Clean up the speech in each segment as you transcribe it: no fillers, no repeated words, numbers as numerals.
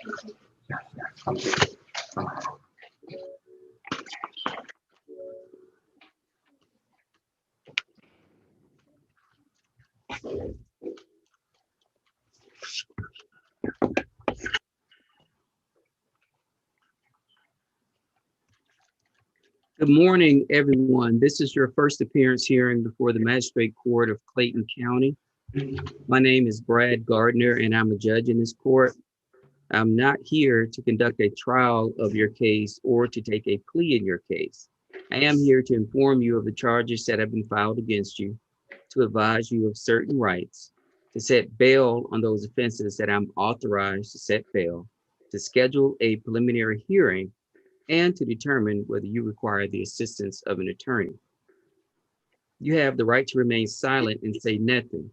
Good morning, everyone. This is your first appearance hearing before the Magistrate Court of Clayton County. My name is Brad Gardner, and I'm a judge in this court. I'm not here to conduct a trial of your case or to take a plea in your case. I am here to inform you of the charges that have been filed against you, to advise you of certain rights, to set bail on those offenses that I'm authorized to set bail, to schedule a preliminary hearing, and to determine whether you require the assistance of an attorney. You have the right to remain silent and say nothing.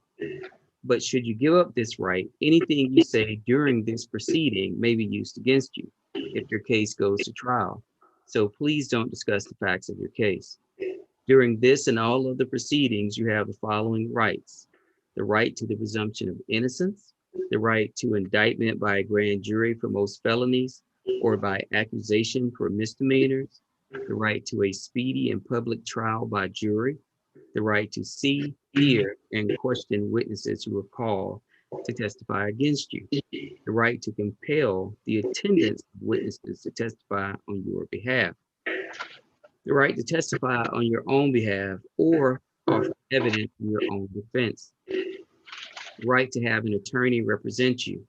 But should you give up this right, anything you say during this proceeding may be used against you if your case goes to trial. So please don't discuss the facts of your case. During this and all of the proceedings, you have the following rights: the right to the presumption of innocence, the right to indictment by a grand jury for most felonies or by accusation for misdemeanors, the right to a speedy and public trial by jury, the right to see, hear, and question witnesses who are called to testify against you, the right to compel the attendance of witnesses to testify on your behalf, the right to testify on your own behalf or offer evidence in your own defense, the right to have an attorney represent you.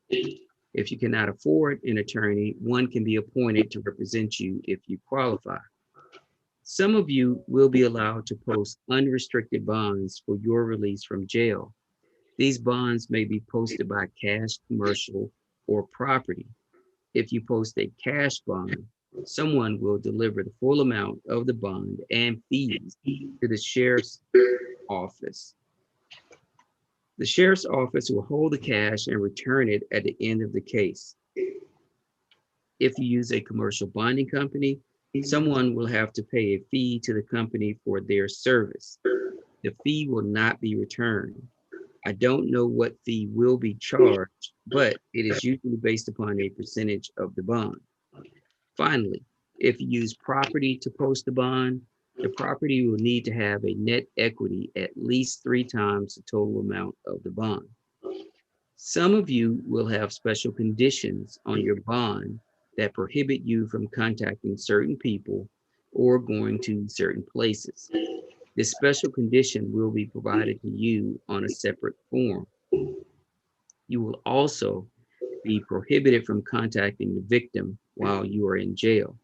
If you cannot afford an attorney, one can be appointed to represent you if you qualify. Some of you will be allowed to post unrestricted bonds for your release from jail. These bonds may be posted by cash, commercial, or property. If you post a cash bond, someone will deliver the full amount of the bond and fees to the sheriff's office. The sheriff's office will hold the cash and return it at the end of the case. If you use a commercial bonding company, someone will have to pay a fee to the company for their service. The fee will not be returned. I don't know what fee will be charged, but it is usually based upon a percentage of the bond. Finally, if you use property to post a bond, the property will need to have a net equity at least 3 times the total amount of the bond. Some of you will have special conditions on your bond that prohibit you from contacting certain people or going to certain places. This special condition will be provided to you on a separate form. You will also be prohibited from contacting the victim while you are in jail.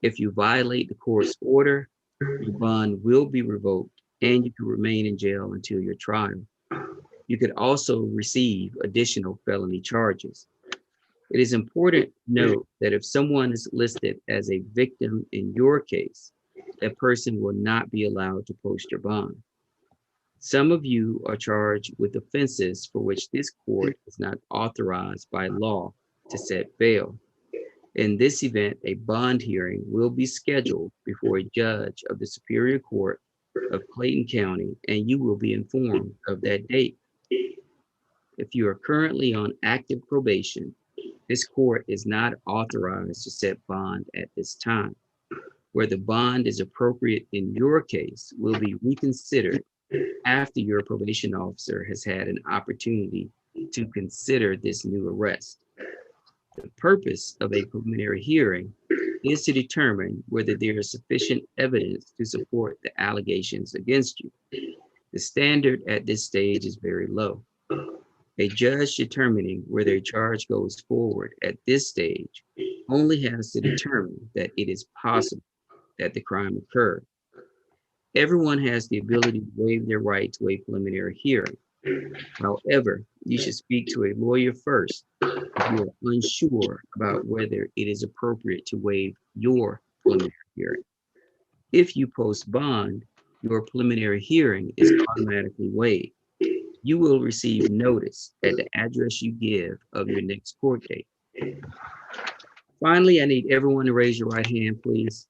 If you violate the court's order, your bond will be revoked and you can remain in jail until your trial. You could also receive additional felony charges. It is important to note that if someone is listed as a victim in your case, that person will not be allowed to post your bond. Some of you are charged with offenses for which this court is not authorized by law to set bail. In this event, a bond hearing will be scheduled before a judge of the Superior Court of Clayton County, and you will be informed of that date. If you are currently on active probation, this court is not authorized to set bond at this time. Whether bond is appropriate in your case will be reconsidered after your probation officer has had an opportunity to consider this new arrest. The purpose of a preliminary hearing is to determine whether there is sufficient evidence to support the allegations against you. The standard at this stage is very low. A judge determining whether a charge goes forward at this stage only has to determine that it is possible that the crime occurred. Everyone has the ability to waive their right to a preliminary hearing. However, you should speak to a lawyer first if you are unsure about whether it is appropriate to waive your preliminary hearing. If you post bond, your preliminary hearing is automatically waived. You will receive notice at the address you give of your next court date. Finally, I need everyone to raise your right hand, please.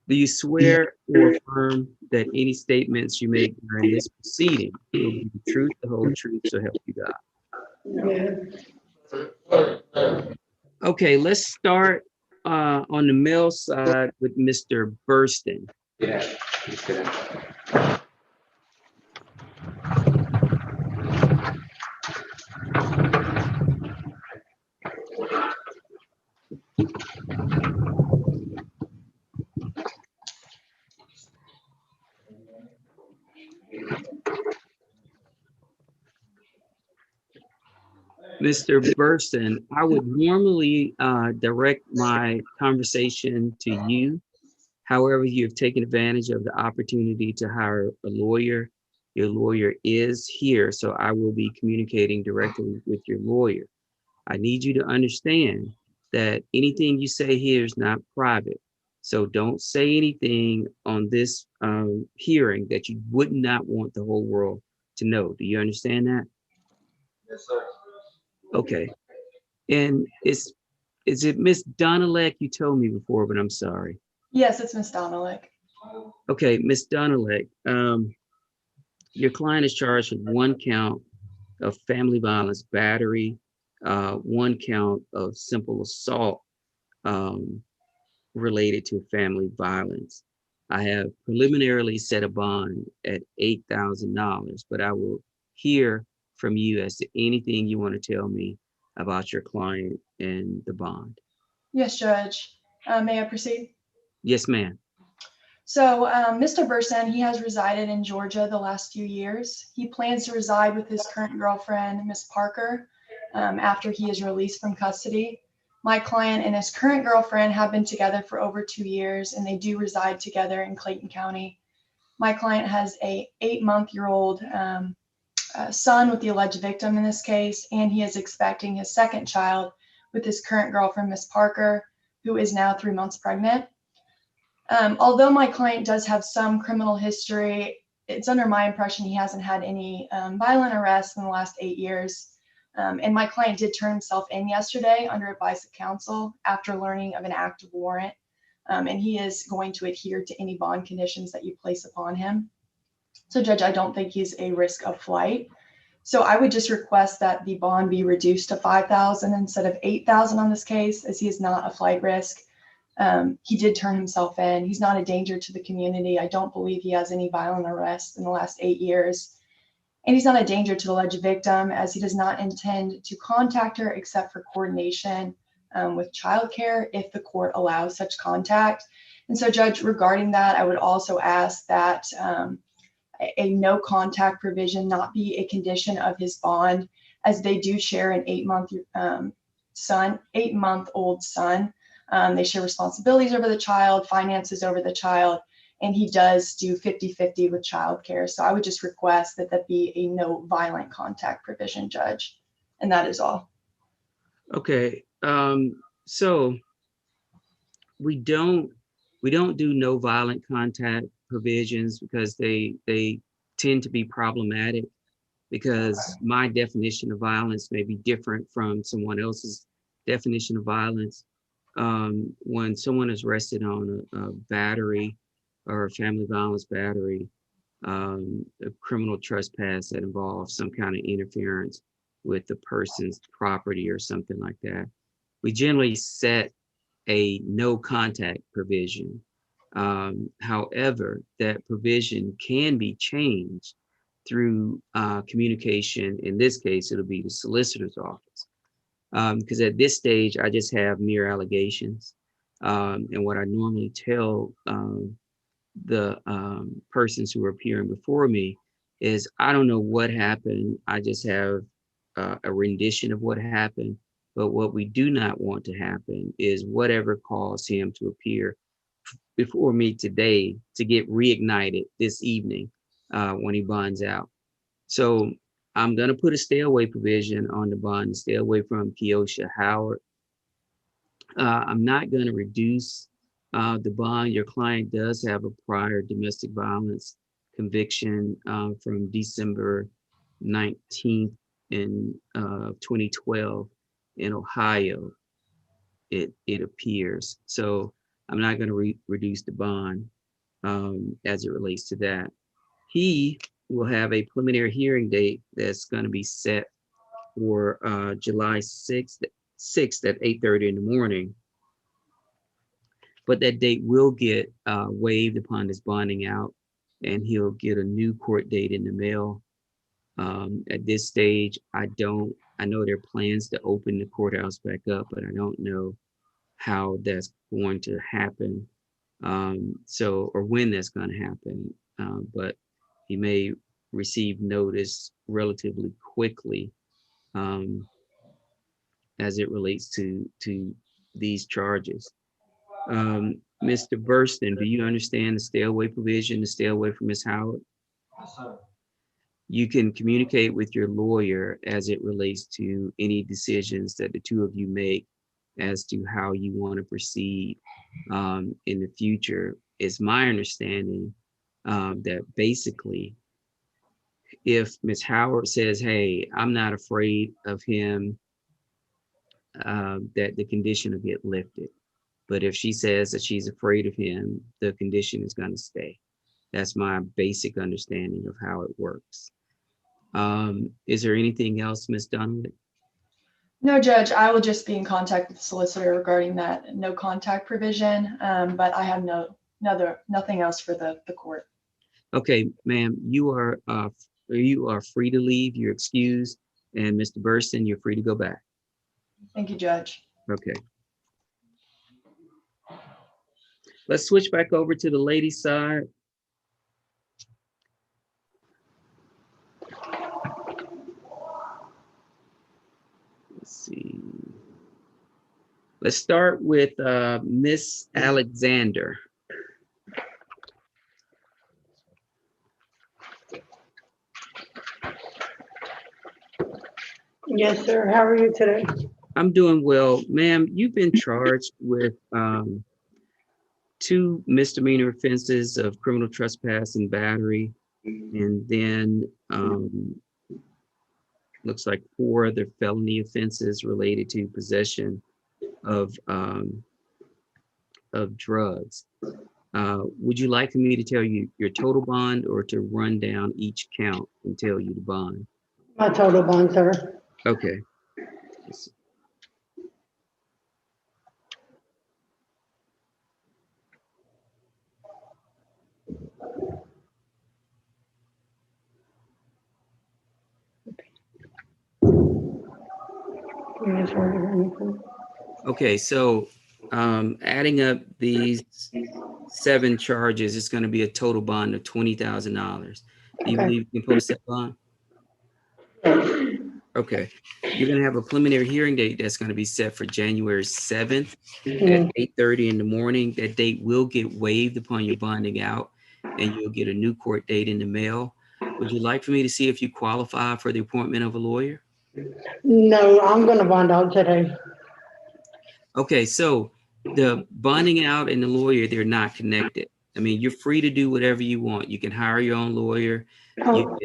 Do you swear or affirm that any statements you make during this proceeding will be the truth, the whole truth, so help you God? Okay, let's start on the male side with Mr. Burston. Yeah. Mr. Burston, I would normally direct my conversation to you. However, you have taken advantage of the opportunity to hire a lawyer. Your lawyer is here, so I will be communicating directly with your lawyer. I need you to understand that anything you say here is not private. So don't say anything on this hearing that you would not want the whole world to know. Do you understand that? Yes, sir. Okay. And is it Miss Donalek? You told me before, but I'm sorry. Yes, it's Miss Donalek. Okay, Miss Donalek, your client is charged with one count of family violence battery, one count of simple assault um, related to family violence. I have preliminarily set a bond at $8,000, but I will hear from you as to anything you want to tell me about your client and the bond. Yes, Judge. May I proceed? Yes, ma'am. So Mr. Burson, he has resided in Georgia the last few years. He plans to reside with his current girlfriend, Miss Parker, after he is released from custody. My client and his current girlfriend have been together for over 2 years, and they do reside together in Clayton County. My client has a 8-month-old son with the alleged victim in this case, and he is expecting his second child with his current girlfriend, Miss Parker, who is now 3 months pregnant. Although my client does have some criminal history, it's under my impression he hasn't had any violent arrests in the last 8 years. And my client did turn himself in yesterday under advice of counsel after learning of an active warrant. And he is going to adhere to any bond conditions that you place upon him. So, Judge, I don't think he's a risk of flight. So I would just request that the bond be reduced to $5,000 instead of $8,000 on this case, as he is not a flight risk. He did turn himself in. He's not a danger to the community. I don't believe he has any violent arrests in the last 8 years. And he's not a danger to the alleged victim, as he does not intend to contact her except for coordination with childcare if the court allows such contact. And so, Judge, regarding that, I would also ask that a no contact provision not be a condition of his bond, as they do share an 8-month-old son. They share responsibilities over the child, finances over the child, and he does do 50-50 with childcare. So I would just request that that be a no violent contact provision, Judge. And that is all. Okay. So we don't do no violent contact provisions because they tend to be problematic, because my definition of violence may be different from someone else's definition of violence. When someone is arrested on a battery or a family violence battery, a criminal trespass that involves some kind of interference with the person's property or something like that, we generally set a no contact provision. However, that provision can be changed through communication. In this case, it'll be the solicitor's office. Because at this stage, I just have mere allegations. And what I normally tell the persons who are appearing before me is, I don't know what happened. I just have a rendition of what happened. But what we do not want to happen is whatever caused him to appear before me today to get reignited this evening when he bonds out. So I'm going to put a stay away provision on the bond, stay away from Keosha Howard. I'm not going to reduce the bond. Your client does have a prior domestic violence conviction from December 19th in 2012 in Ohio, it appears. So I'm not going to reduce the bond as it relates to that. He will have a preliminary hearing date that's going to be set for July 6th 6th at 8:30 in the morning. But that date will get waived upon his bonding out, and he'll get a new court date in the mail. At this stage, I know there are plans to open the courthouse back up, but I don't know how that's going to happen. Or when that's going to happen. But he may receive notice relatively quickly as it relates to these charges. Mr. Burston, do you understand the stay away provision to stay away from Ms. Howard? Yes, sir. You can communicate with your lawyer as it relates to any decisions that the two of you make as to how you want to proceed in the future. It's my understanding that basically, if Ms. Howard says, hey, I'm not afraid of him, that the condition will get lifted. But if she says that she's afraid of him, the condition is going to stay. That's my basic understanding of how it works. Is there anything else, Ms. Dunlap? No, Judge, I will just be in contact with the solicitor regarding that no contact provision, but I have nothing else for the court. Okay, ma'am, you are free to leave. You're excused. And Mr. Burston, you're free to go back. Thank you, Judge. Okay. Let's switch back over to the ladies' side. Let's see. Let's start with Miss Alexander. Yes, sir. How are you today? I'm doing well. Ma'am, you've been charged with 2 misdemeanor offenses of criminal trespass and battery, and then looks like 4 other felony offenses related to possession of drugs. Would you like for me to tell you your total bond or to run down each count and tell you the bond? My total bond, sir. Okay. Yes, sir. Okay, so adding up these 7 charges, it's going to be a total bond of $20,000. Do you Okay. believe you can post that bond? Okay, you're going to have a preliminary hearing date that's going to be set for January 7th at 8:30 in the morning. That date will get waived upon your bonding out, and you'll get a new court date in the mail. Would you like for me to see if you qualify for the appointment of a lawyer? No, I'm gonna bond out today. Okay, so the bonding out and the lawyer, they're not connected. I mean, you're free to do whatever you want. You can hire your own lawyer. Oh,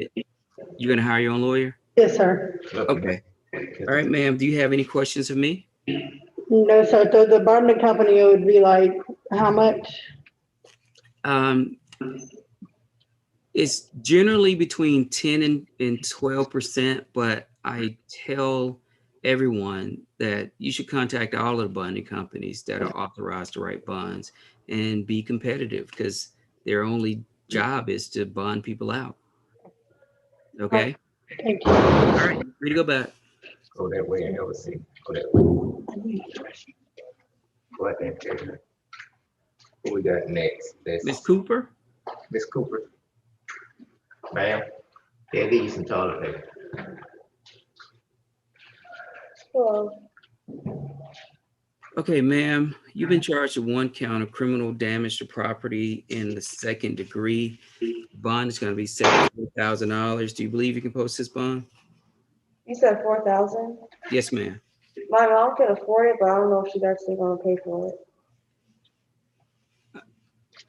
You're going to hire your own lawyer? yes, sir. Okay. All right, ma'am. Do you have any questions of me? No, sir. So the bonding company would be like, how much? It's generally between 10 and 12%, but I tell everyone that you should contact all of the bonding companies that are authorized to write bonds and be competitive, because their only job is to bond people out. Okay? Thank you. All right, free to go back. Go that way and never see. Go that way. Go out there and check it. Who we got next? That's Ms. Cooper? Miss Cooper. Ma'am, they'll give you some toilet paper. Well, Okay, ma'am, you've been charged with 1 count of criminal damage to property in the 2nd degree. Bond is going to be $7,000. Do you believe you can post this bond? You said 4,000? Yes, ma'am. My mom can afford it, but I don't know if she's actually gonna pay for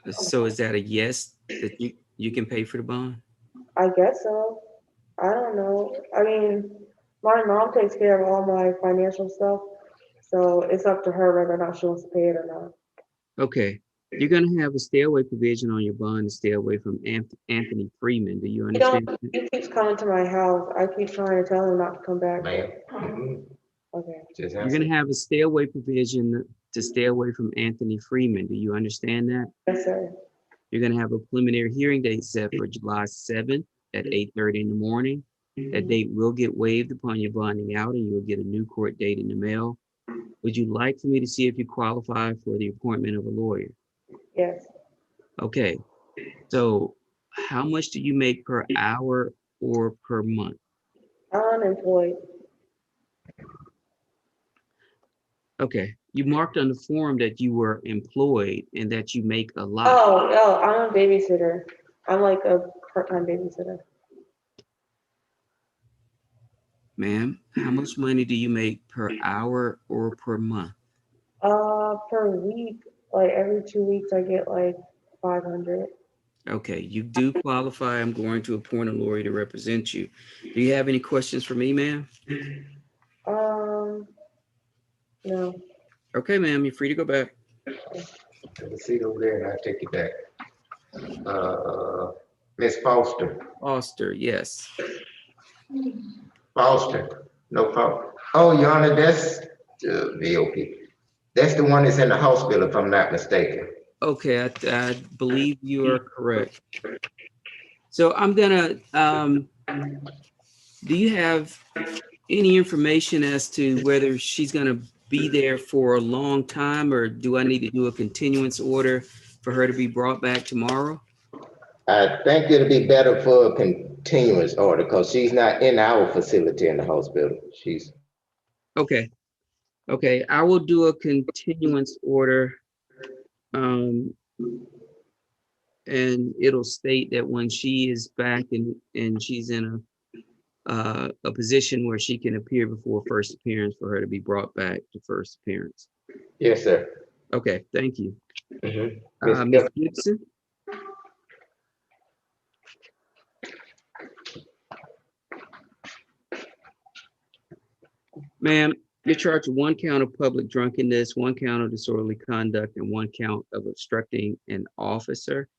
it. So is that a yes, that you can pay for the bond? I guess so. I don't know. I mean, my mom takes care of all my financial stuff, so it's up to her whether or not she wants to pay it or not. Okay, you're going to have a stay away provision on your bond to stay away from Anthony Freeman. Do you He don't, understand? he keeps coming to my house. I keep trying to tell him not to come back. Ma'am. Okay. Okay. Just You're answer. gonna have a stay away provision to stay away from Anthony Freeman. Do you understand that? Yes, sir. You're gonna have a preliminary hearing date set for July 7th at 8:30 in the morning. That date will get waived upon your bonding out and you'll get a new court date in the mail. Would you like for me to see if you qualify for the appointment of a lawyer? Yes. Okay, so how much do you make per hour or per month? I'm unemployed. Okay, you marked on the form that you were employed and that you make a lot. Oh, I'm a babysitter. I'm like a part-time babysitter. Ma'am, how much money do you make per hour or per month? Per week, like every 2 weeks, I get like 500. Okay, you do qualify. I'm going to appoint a lawyer to represent you. Do you have any questions for me, ma'am? No. Okay, ma'am, you're free to go back. Have a seat over there and I'll take you back. Miss Foster. Foster, yes. Foster. No problem. Oh, Your Honor, that's VOP. That's the one that's in the hospital, if I'm not mistaken. Okay, I believe you are correct. So I'm gonna, do you have any information as to whether she's gonna be there for a long time, or do I need to do a continuance order for her to be brought back tomorrow? I think it'll be better for a continuous order because she's not in our facility in the hospital. She's, Okay, okay, I will do a continuance order. And it'll state that when she is back and she's in a position where she can appear before first appearance, for her to be brought back to first appearance. yes, sir. Okay, thank you. Mhm. Ms. Gibson? Ma'am, you're charged with 1 count of public drunkenness, 1 count of disorderly conduct, and 1 count of obstructing an officer.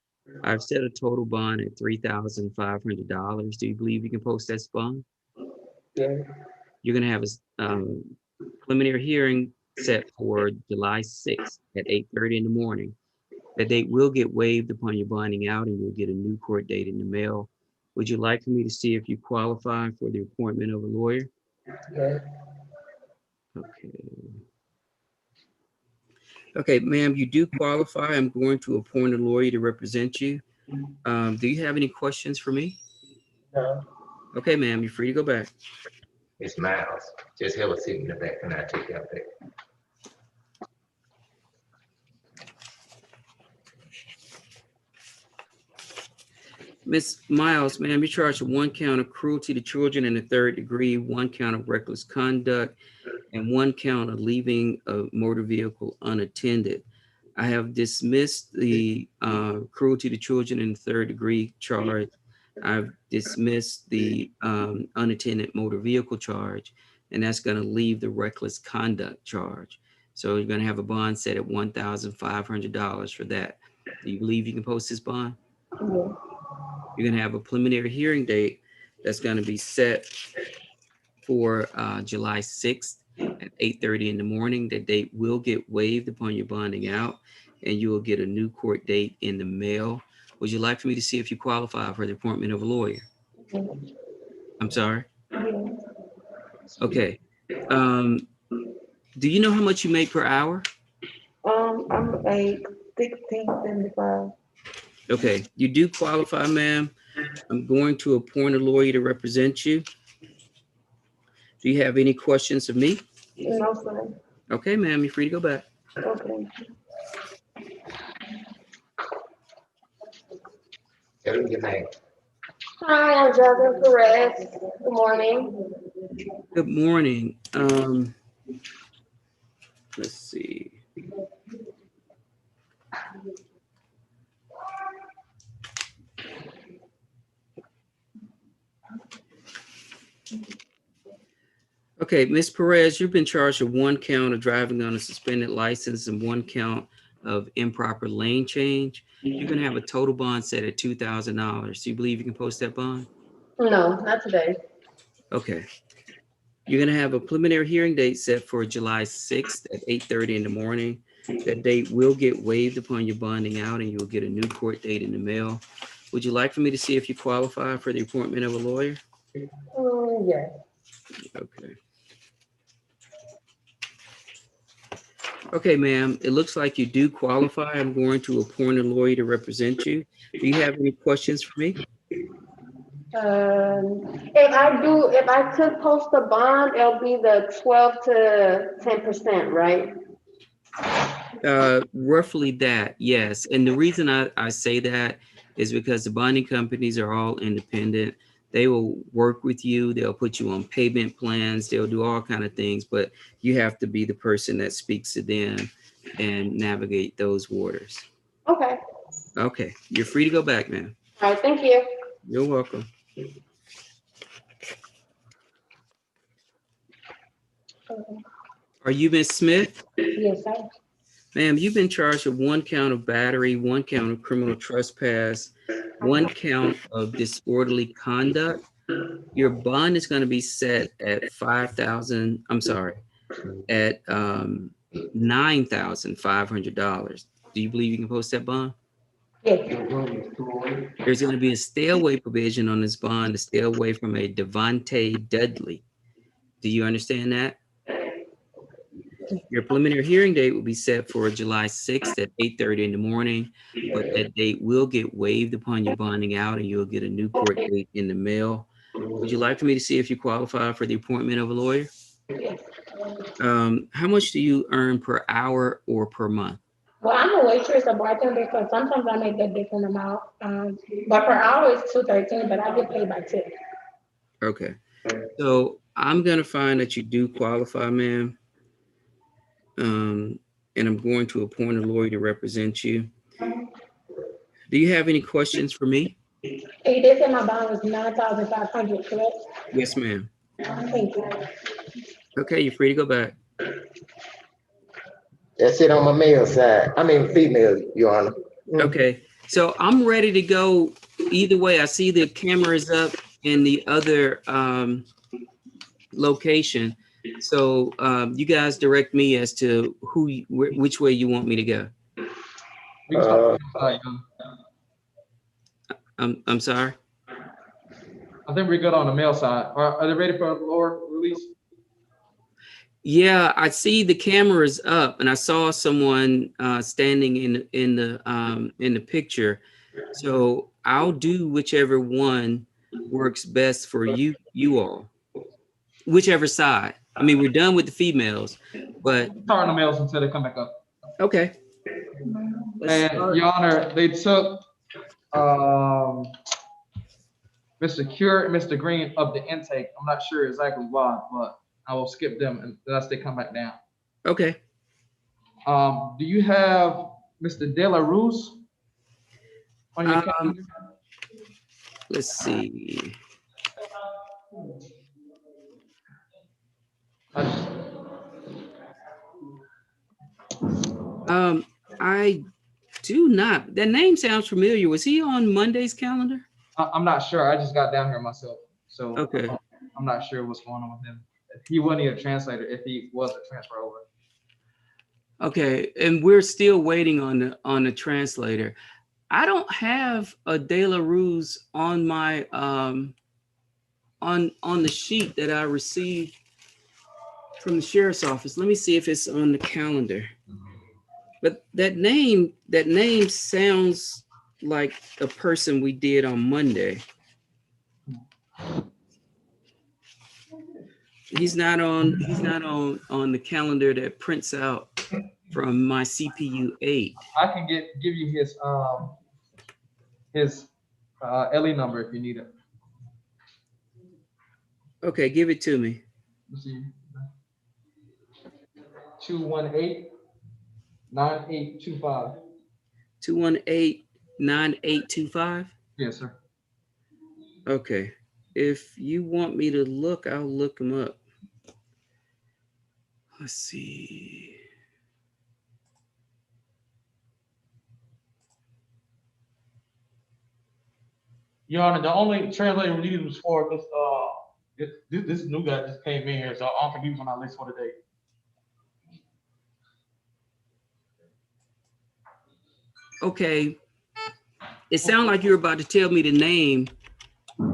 I've set a total bond at $3,500. Do you believe you can post that bond? Yeah. You're gonna have a preliminary hearing set for July 6th at 8:30 in the morning. That date will get waived upon your bonding out and you'll get a new court date in the mail. Would you like for me to see if you qualify for the appointment of a lawyer? Yeah. Okay. Okay, ma'am, you do qualify. I'm going to appoint a lawyer to represent you. Do you have any questions for me? No. Okay, ma'am, you're free to go back. Miss Miles, just have a seat in the back and I'll take you out there. Miss Miles, ma'am, you're charged with 1 count of cruelty to children in the 3rd degree, 1 count of reckless conduct, and 1 count of leaving a motor vehicle unattended. I have dismissed the cruelty to children in the 3rd degree charge. I've dismissed the unattended motor vehicle charge, and that's going to leave the reckless conduct charge. So you're going to have a bond set at $1,500 for that. Do you believe you can post this bond? Yeah. You're going to have a preliminary hearing date that's going to be set for July 6th at 8:30 in the morning. That date will get waived upon your bonding out, and you will get a new court date in the mail. Would you like for me to see if you qualify for the appointment of a lawyer? I'm sorry? Okay. Do you know how much you make per hour? I'm like 16.75. Okay, you do qualify, ma'am. I'm going to appoint a lawyer to represent you. Do you have any questions of me? No, sir. Okay, ma'am, you're free to go back. Okay. Tell them your name. Hi, I'm Jasmine Perez. Good morning. Good morning. Let's see. Okay, Ms. Perez, you've been charged with 1 count of driving on a suspended license and 1 count of improper lane change. You're gonna have a total bond set at $2,000. Do you believe you can post that bond? No, not today. Okay. You're gonna have a preliminary hearing date set for July 6th at 8:30 in the morning. That date will get waived upon your bonding out and you'll get a new court date in the mail. Would you like for me to see if you qualify for the appointment of a lawyer? Yeah. Okay. Okay, ma'am, it looks like you do qualify. I'm going to appoint a lawyer to represent you. Do you have any questions for me? If I could post a bond, it'll be the 12 to 10%, right? Roughly that, yes. And the reason I say that is because the bonding companies are all independent. They will work with you. They'll put you on payment plans. They'll do all kind of things, but you have to be the person that speaks to them and navigate those waters. Okay. Okay, you're free to go back, ma'am. All right, thank you. You're welcome. Are you Miss Smith? Yes, sir. Ma'am, you've been charged with 1 count of battery, 1 count of criminal trespass, 1 count of disorderly conduct. Your bond is going to be set at $9,500. Do you believe you can post that bond? Yes. There's going to be a stay away provision on this bond to stay away from a Devontae Dudley. Do you understand that? Your preliminary hearing date will be set for July 6th at 8:30 in the morning, but that date will get waived upon your bonding out and you'll get a new court date in the mail. Would you like for me to see if you qualify for the appointment of a lawyer? How much do you earn per hour or per month? Well, I'm a waitress, a bartender, so sometimes I make a different amount. But per hour is $2.13, but I get paid by tip. Okay, so I'm gonna find that you do qualify, ma'am. And I'm going to appoint a lawyer to represent you. Do you have any questions for me? Hey, they said my bond was 9,500, correct? Yes, ma'am. Thank you. Okay, you're free to go back. That's it on my male side. I mean, female, Your Honor. Okay, so I'm ready to go either way. I see the camera is up in the other location. So you guys direct me as to which way you want me to go. I'm sorry. I think we're good on the male side. Are they ready for a lower release? Yeah, I see the camera is up, and I saw someone standing in the picture. So I'll do whichever one works best for you all, whichever side. I mean, we're done with the females, but Start on the males until they come back up. okay. And Your Honor, they took Mr. Cure and Mr. Green up the intake. I'm not sure exactly why, but I will skip them unless they come back down. Okay. Do you have Mr. De La Ruse on your calendar? Let's see. I do not. That name sounds familiar. Was he on Monday's calendar? I'm not sure. I just got down here myself, so Okay. I'm not sure what's going on with him. He wasn't even a translator if he was a transfer over. Okay, and we're still waiting on the translator. I don't have a De La Ruse on my on the sheet that I received from the sheriff's office. Let me see if it's on the calendar. But that name sounds like a person we did on Monday. He's not on the calendar that prints out from my CPU 8. I can give you his LE number if you need it. Okay, give it to me. Let's see. 218-9825. 218-9825. Yes, sir. Okay. If you want me to look, I'll look him up. Let's see. Your Honor, the only translator we needed was for This new guy just came in here, so I don't think he was on our list for today. Okay. It sounded like you were about to tell me the name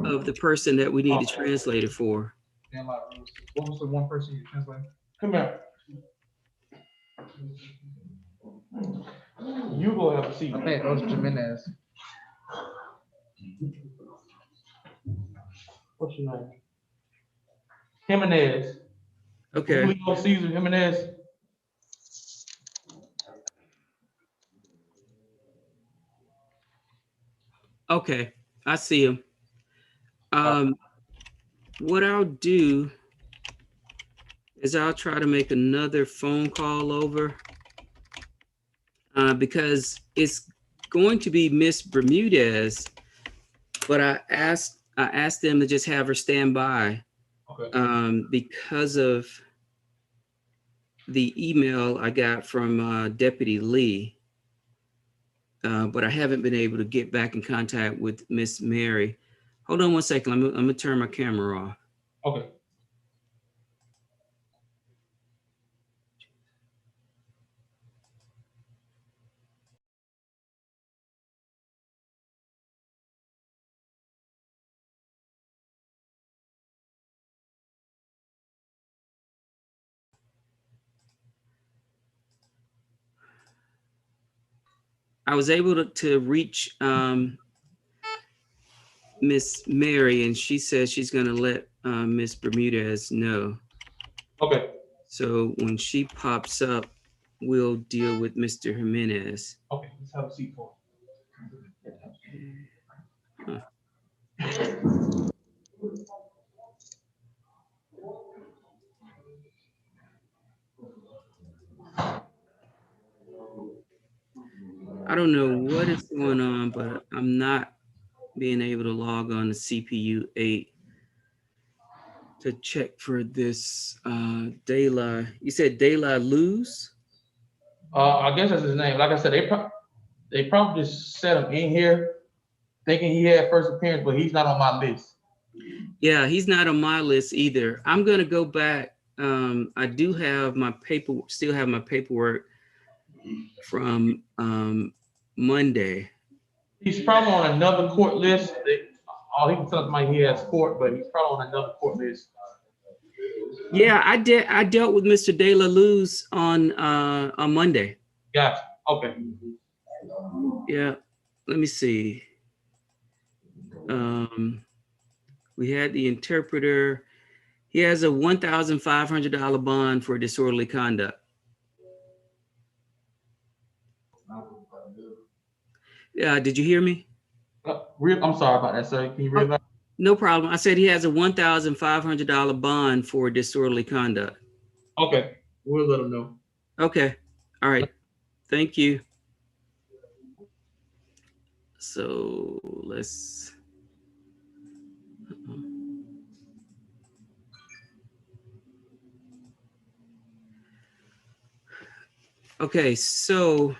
of the person that we need to translate it for. Damn, what was the one person you translated? Come here. You go have a seat. I think it was Jimenez. What's your name? Jimenez. Okay. Julio Cesar Jimenez. Okay, I see him. What I'll do is I'll try to make another phone call over because it's going to be Miss Bermudez, but I asked them to just have her stand by because of the email I got from Deputy Lee. But I haven't been able to get back in contact with Miss Mary. Hold on one second. I'm gonna turn my camera off. Okay. I was able to reach Miss Mary, and she says she's gonna let Miss Bermudez know. Okay. So when she pops up, we'll deal with Mr. Jimenez. Okay, let's have a seat for Huh. I don't know what is going on, but I'm not being able to log on to CPU 8 to check for this De La. You said De La Luz? I guess that's his name. Like I said, they probably just set him in here thinking he had first appearance, but he's not on my list. Yeah, he's not on my list either. I'm gonna go back. I do have my paperwork, still have my paperwork from Monday. He's probably on another court list. All he can tell us he has court, but he's probably on another court list. Yeah, I dealt with Mr. De La Luz on Monday. Gotcha. Okay. Yeah, let me see. We had the interpreter. He has a $1,500 bond for disorderly conduct. Yeah, did you hear me? I'm sorry about that, sir. Can you read that? No problem. I said he has a $1,500 bond for disorderly conduct. Okay, we'll let him know. Okay. All right. Thank you. So let's. Okay, so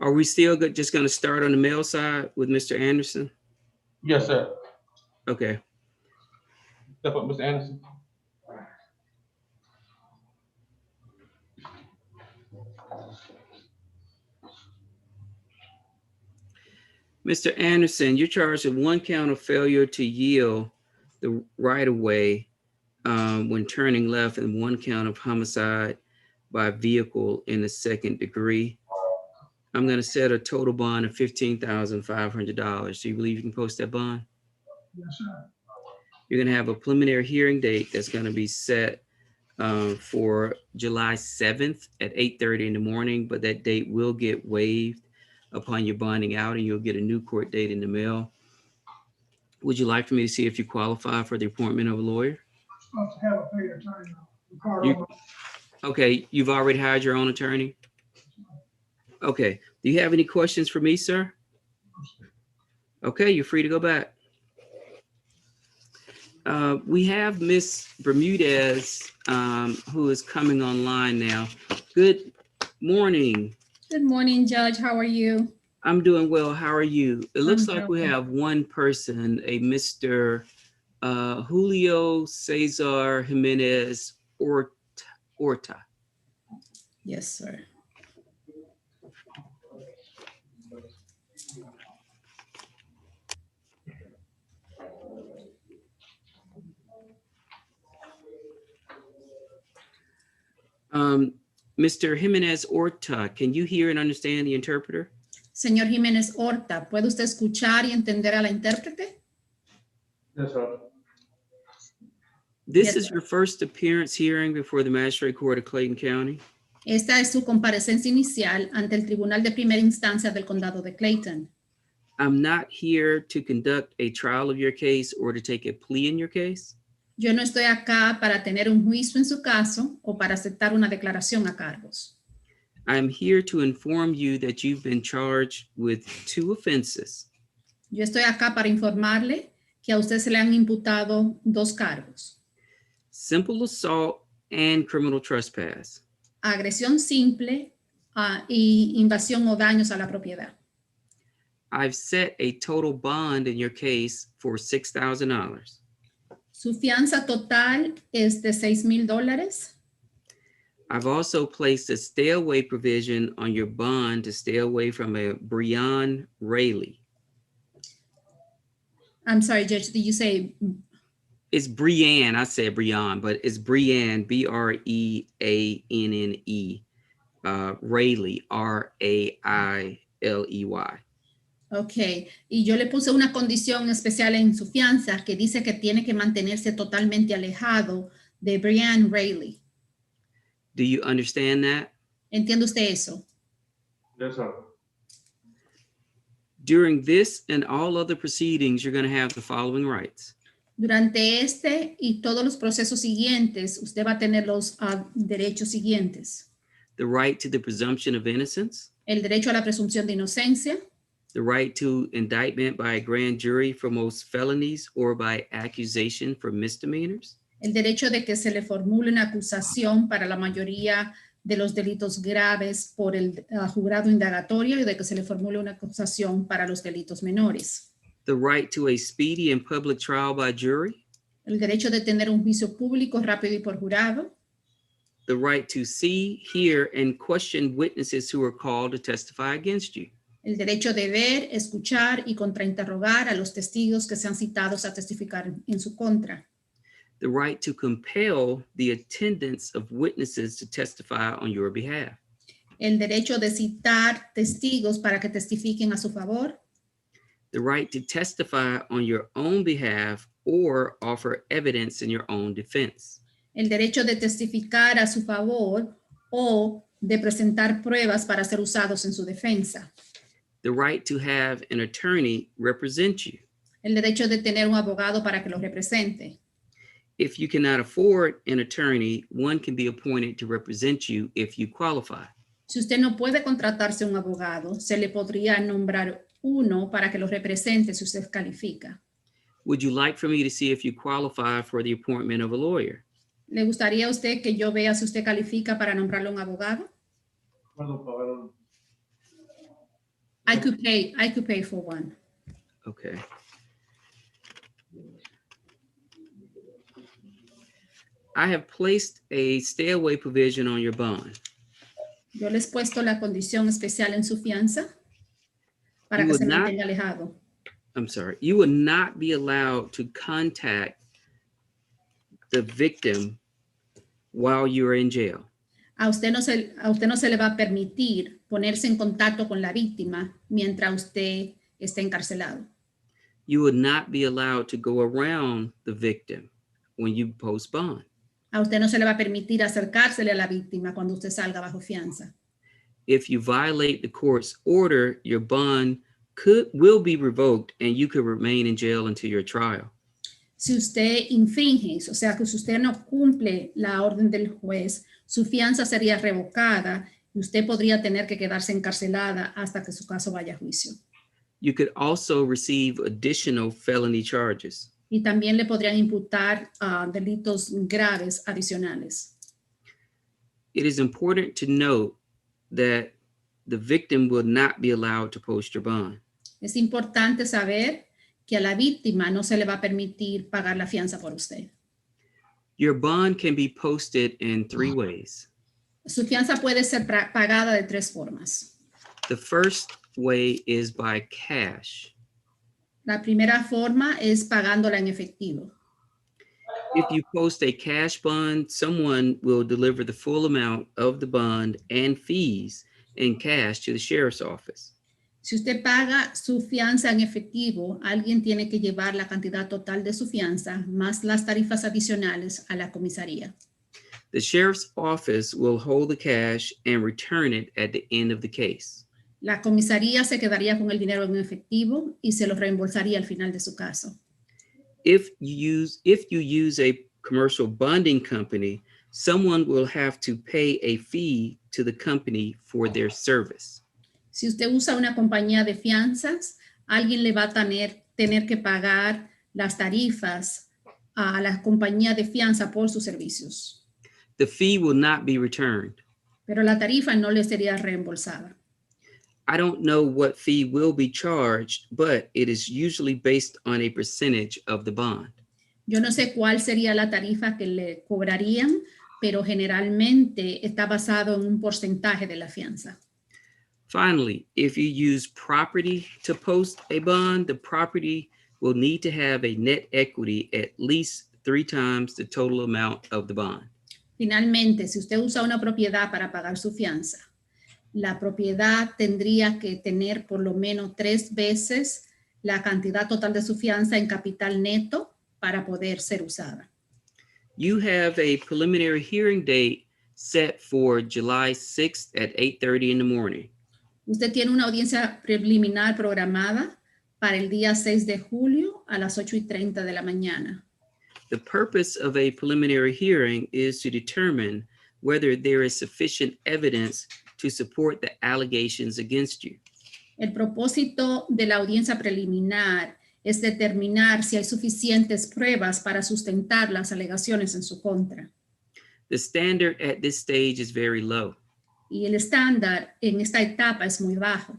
are we still just going to start on the mail side with Mr. Anderson? Yes, sir. Okay. Step up, Mr. Anderson. Mr. Anderson, you're charged with 1 count of failure to yield the right of way when turning left, and 1 count of homicide by vehicle in the 2nd degree. I'm going to set a total bond of $15,500. Do you believe you can post that bond? Yes, sir. You're going to have a preliminary hearing date that's going to be set for July 7th at 8:30 in the morning, but that date will get waived upon your bonding out, and you'll get a new court date in the mail. Would you like for me to see if you qualify for the appointment of a lawyer? Okay, you've already hired your own attorney? Okay, do you have any questions for me, sir? Okay, you're free to go back. We have Miss Bermudez, who is coming online now. Good morning. Good morning, Judge. How are you? I'm doing well. How are you? It looks like we good. have one person, a Mr. Julio Cesar Jimenez Orta. Yes, sir. Mr. Jimenez Orta, can you hear and understand the interpreter? Señor Jiménez Horta, ¿puede usted escuchar y entender a la intérprete? Yes, sir. This Yes, is sir. your first appearance hearing before the Magistrate Court of Clayton County. Esta es su comparecencia inicial ante el Tribunal de Primera Instancia del Condado de Clayton. I'm not here to conduct a trial of your case or to take a plea in your case. Yo no estoy acá para tener un juicio en su caso o para aceptar una declaración a cargos. I'm here to inform you that you've been charged with 2 offenses. Yo estoy acá para informarle que a usted se le han imputado 2 cargos. Simple assault and criminal trespass. Agresión simple y invasión o daños a la propiedad. I've set a total bond in your case for $6,000. Su fianza total es de $6,000. I've also placed a stay away provision on your bond to stay away from a Breon Rayleigh. I'm sorry, Judge, did you say? It's Breanne, I said Breon, but it's Breanne, Breanne, Rayleigh, Railey. Ok, y yo le puse una condición especial en su fianza que dice que tiene que mantenerse totalmente alejado de Brian Rayleigh. Do you understand that? ¿Entiende usted eso? Yes, sir. During this and all other proceedings, you're going to have the following rights. Durante este y todos los procesos siguientes, usted va a tener los derechos siguientes. The right to the presumption of innocence. El derecho a la presunción de inocencia. The right to indictment by a grand jury for most felonies or by accusation for misdemeanors. El derecho de que se le formule una acusación para la mayoría de los delitos graves por el jurado indagatorio y de que se le formule una acusación para los delitos menores. The right to a speedy and public trial by jury. El derecho de tener un juicio público rápido y por jurado. The right to see, hear, and question witnesses who are called to testify against you. El derecho de ver, escuchar y contrainterrogar a los testigos que sean citados a testificar en su contra. The right to compel the attendance of witnesses to testify on your behalf. El derecho de citar testigos para que testifiquen a su favor. The right to testify on your own behalf or offer evidence in your own defense. El derecho de testificar a su favor o de presentar pruebas para ser usados en su defensa. The right to have an attorney represent you. El derecho de tener un abogado para que lo represente. If you cannot afford an attorney, one can be appointed to represent you if you qualify. Si usted no puede contratarse un abogado, se le podría nombrar uno para que lo represente si usted califica. Would you like for me to see if you qualify for the appointment of a lawyer? ¿Le gustaría a usted que yo vea si usted califica para nombrarle un abogado? I could pay for one. Okay. I have placed a stay away provision on your bond. Yo les he puesto la condición especial en su fianza para You que would se not- mantenga alejado. I'm sorry. You will not be allowed to contact the victim while you're in jail. A usted no se le va a permitir ponerse en contacto con la víctima mientras usted esté encarcelado. You would not be allowed to go around the victim when you post bond. A usted no se le va a permitir acercársele a la víctima cuando usted salga bajo fianza. If you violate the court's order, your bond will be revoked and you could remain in jail until your trial. Si usted infringe, o sea que si usted no cumple la orden del juez, su fianza sería revocada y usted podría tener que quedarse encarcelada hasta que su caso vaya a juicio. You could also receive additional felony charges. Y también le podrían imputar delitos graves adicionales. It is important to note that the victim will not be allowed to post your bond. Es importante saber que a la víctima no se le va a permitir pagar la fianza por usted. Your bond can be posted in 3 ways. Su fianza puede ser pagada de 3 formas. The first way is by cash. La primera forma es pagándola en efectivo. If you post a cash bond, someone will deliver the full amount of the bond and fees in cash to the sheriff's office. Si usted paga su fianza en efectivo, alguien tiene que llevar la cantidad total de su fianza más las tarifas adicionales a la comisaría. The sheriff's office will hold the cash and return it at the end of the case. La comisaría se quedaría con el dinero en efectivo y se lo reembolsaría al final de su caso. If you use a commercial bonding company, someone will have to pay a fee to the company for their service. Si usted usa una compañía de fianzas, alguien le va a tener que pagar las tarifas a la compañía de fianza por sus servicios. The fee will not be returned. Pero la tarifa no le sería reembolsada. I don't know what fee will be charged, but it is usually based on a percentage of the bond. Yo no sé cuál sería la tarifa que le cobrarían, pero generalmente está basado en un porcentaje de la fianza. Finally, if you use property to post a bond, the property will need to have a net equity at least 3 times the total amount of the bond. Finalmente, si usted usa una propiedad para pagar su fianza, la propiedad tendría que tener por lo menos 3 veces la cantidad total de su fianza en capital neto para poder ser usada. You have a preliminary hearing date set for July 6th at 8:30 in the morning. Usted tiene una audiencia preliminar programada para el día 6 de julio a las 8:30 de la mañana. The purpose of a preliminary hearing is to determine whether there is sufficient evidence to support the allegations against you. El propósito de la audiencia preliminar es determinar si hay suficientes pruebas para sustentar las alegaciones en su contra. The standard at this stage is very low. Y el estándar en esta etapa es muy bajo.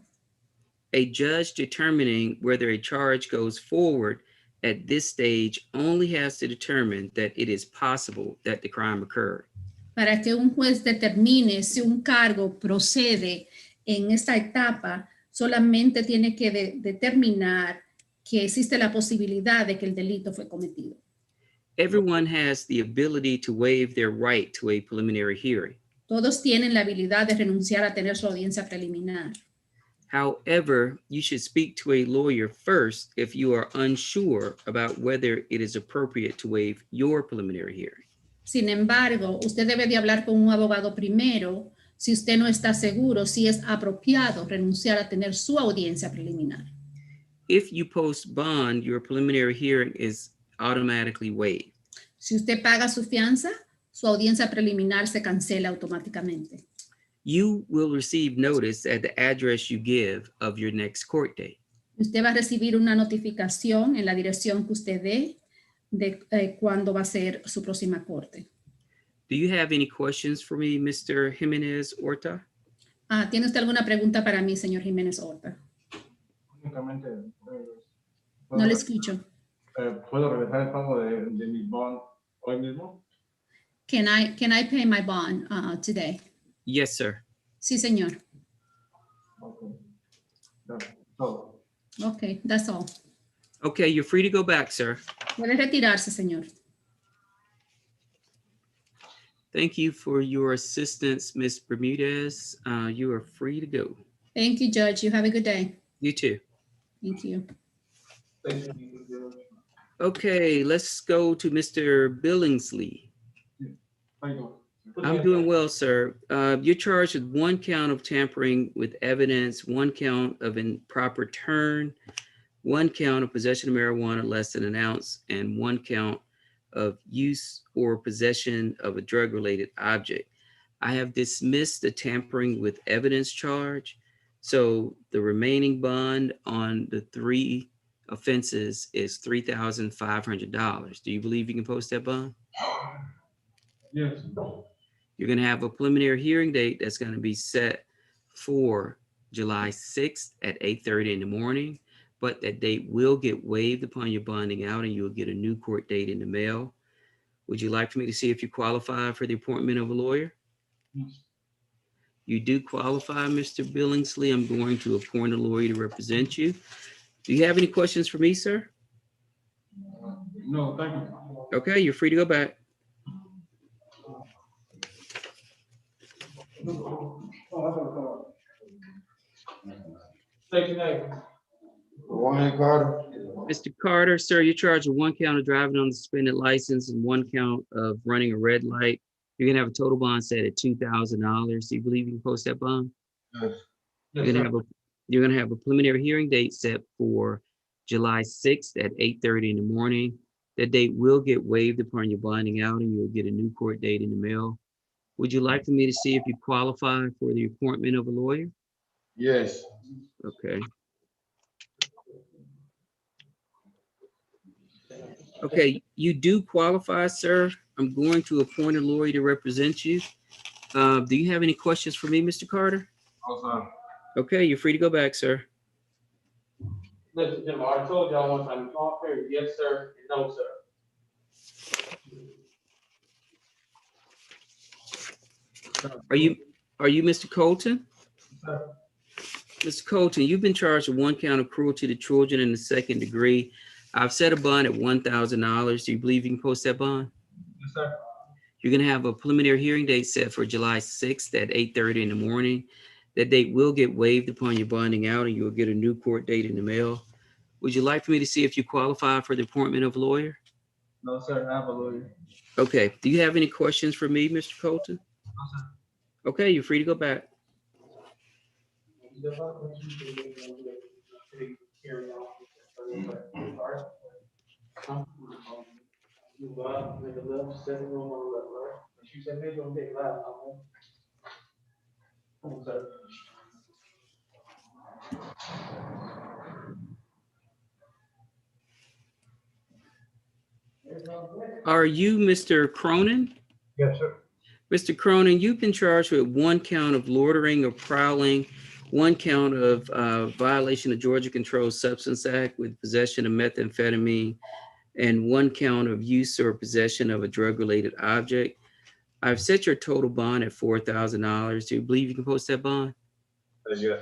A judge determining whether a charge goes forward at this stage only has to determine that it is possible that the crime occurred. Para que un juez determine si un cargo procede en esta etapa, solamente tiene que determinar que existe la posibilidad de que el delito fue cometido. Everyone has the ability to waive their right to a preliminary hearing. Todos tienen la habilidad de renunciar a tener su audiencia preliminar. However, you should speak to a lawyer first if you are unsure about whether it is appropriate to waive your preliminary hearing. Sin embargo, usted debe de hablar con un abogado primero si usted no está seguro si es apropiado renunciar a tener su audiencia preliminar. If you post bond, your preliminary hearing is automatically waived. Si usted paga su fianza, su audiencia preliminar se cancela automáticamente. You will receive notice at the address you give of your next court date. Usted va a recibir una notificación en la dirección que usted dé de cuándo va a ser su próxima corte. Do you have any questions for me, Mr. Jimenez Horta? ¿Tiene usted alguna pregunta para mí, señor Jiménez Horta? Únicamente, No le escucho. ¿Puedo regresar el pago de mi bond hoy mismo? Can I pay my bond today? Yes, sir. Sí, señor. Okay. Todo. Okay, that's all. Okay, you're free to go back, sir. Puede retirarse, señor. Thank you for your assistance, Ms. Bermudez. You are free to go. Thank you, Judge. You have a good day. You too. Thank you. Thank you. Okay, let's go to Mr. Billingsley. How you doing? I'm doing well, sir. You're charged with 1 count of tampering with evidence, 1 count of improper turn, 1 count of possession of marijuana less than an ounce, and 1 count of use or possession of a drug-related object. I have dismissed the tampering with evidence charge. So the remaining bond on the 3 offenses is $3,500. Do you believe you can post that bond? Yes. You're going to have a preliminary hearing date that's going to be set for July 6th at 8:30 in the morning. but that date will get waived upon your bonding out and you'll get a new court date in the mail. Would you like for me to see if you qualify for the appointment of a lawyer? You do qualify, Mr. Billingsley. I'm going to appoint a lawyer to represent you. Do you have any questions for me, sir? No, thank you. Okay, you're free to go back. State your name. Ryan Carter. Mr. Carter, sir, you're charged with 1 count of driving on the suspended license and 1 count of running a red light. You're gonna have a total bond set at $2,000. Do you believe you can post that bond? Yes. You're gonna have a preliminary hearing date set for July 6th at 8:30 in the morning. That date will get waived upon your bonding out and you'll get a new court date in the mail. Would you like for me to see if you qualify for the appointment of a lawyer? Yes. Okay. Okay, you do qualify, sir. I'm going to appoint a lawyer to represent you. Do you have any questions for me, Mr. Carter? Okay. Okay, you're free to go back, sir. Listen, Jim, I told y'all one time, talk here, yes, sir, and no, sir. Are you Mr. Colton? Sir. Mr. Colton, you've been charged with 1 count of cruelty to children in the 2nd degree. I've set a bond at $1,000. Do you believe you can post that bond? Yes, sir. You're gonna have a preliminary hearing date set for July 6th at 8:30 in the morning. That date will get waived upon your bonding out and you'll get a new court date in the mail. Would you like for me to see if you qualify for the appointment of a lawyer? No, sir, I have a lawyer. Okay, do you have any questions for me, Mr. Colton? No, sir. Okay, you're free to go back. You go out, make a left, second room on the left, right? And she said, maybe don't take loud, okay? Come on, sir. Are you Mr. Cronin? Yes, sir. Mr. Cronin, you've been charged with 1 count of loitering or prowling, 1 count of violation of Georgia Controlled Substance Act with possession of methamphetamine, and 1 count of use or possession of a drug-related object. I've set your total bond at $4,000. Do you believe you can post that bond? Yes.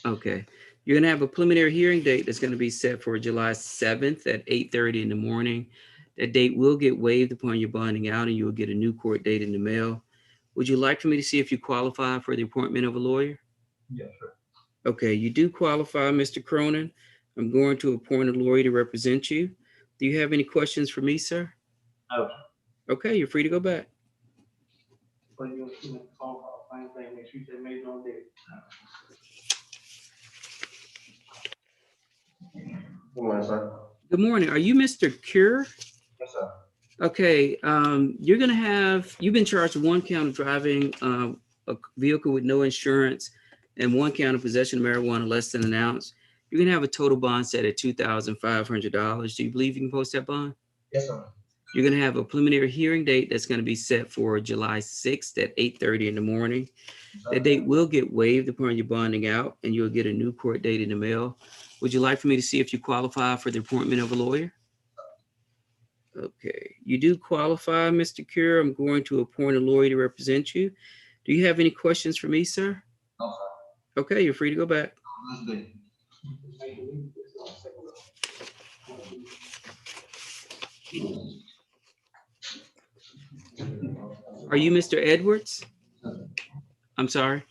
Okay. You're gonna have a preliminary hearing date that's gonna be set for July 7th at 8:30 in the morning. That date will get waived upon your bonding out and you will get a new court date in the mail. Would you like for me to see if you qualify for the appointment of a lawyer? Yes, sir. Okay, you do qualify, Mr. Cronin. I'm going to appoint a lawyer to represent you. Do you have any questions for me, sir? No. Okay, you're free to go back. But you'll see the phone call, same thing, make sure you say maybe don't date. Good morning, sir. Good morning. Are you Mr. Cure? Yes, sir. Okay, you've been charged with 1 count of driving a vehicle with no insurance and 1 count of possession of marijuana less than an ounce. You're gonna have a total bond set at $2,500. Do you believe you can post that bond? Yes, sir. You're gonna have a preliminary hearing date that's gonna be set for July 6th at 8:30 in the morning. That date will get waived upon your bonding out and you'll get a new court date in the mail. Would you like for me to see if you qualify for the appointment of a lawyer? Okay, you do qualify, Mr. Cure. I'm going to appoint a lawyer to represent you. Do you have any questions for me, sir? No, sir. Okay, you're free to go back. Let's do. Are you Mr. Edwards? I'm sorry.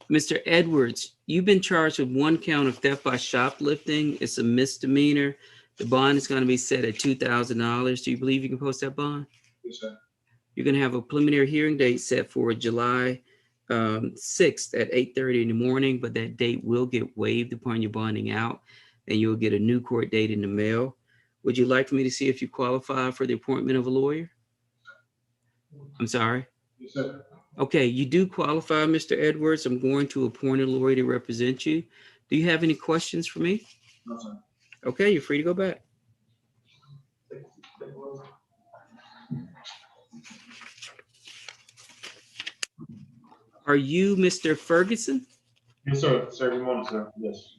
Mr. Edwards, you've been charged with 1 count of theft by shoplifting. It's a misdemeanor. The bond is going to be set at $2,000. Do you believe you can post that bond? Yes, sir. You're going to have a preliminary hearing date set for July 6th at 8:30 in the morning, but that date will get waived upon your bonding out and you'll get a new court date in the mail. Would you like for me to see if you qualify for the appointment of a lawyer? I'm sorry. Yes, sir. Okay, you do qualify, Mr. Edwards. I'm going to appoint a lawyer to represent you. Do you have any questions for me? No, sir. Okay, you're free to go back. Are you Mr. Ferguson? Yes, sir. Sir, good morning, sir. Yes.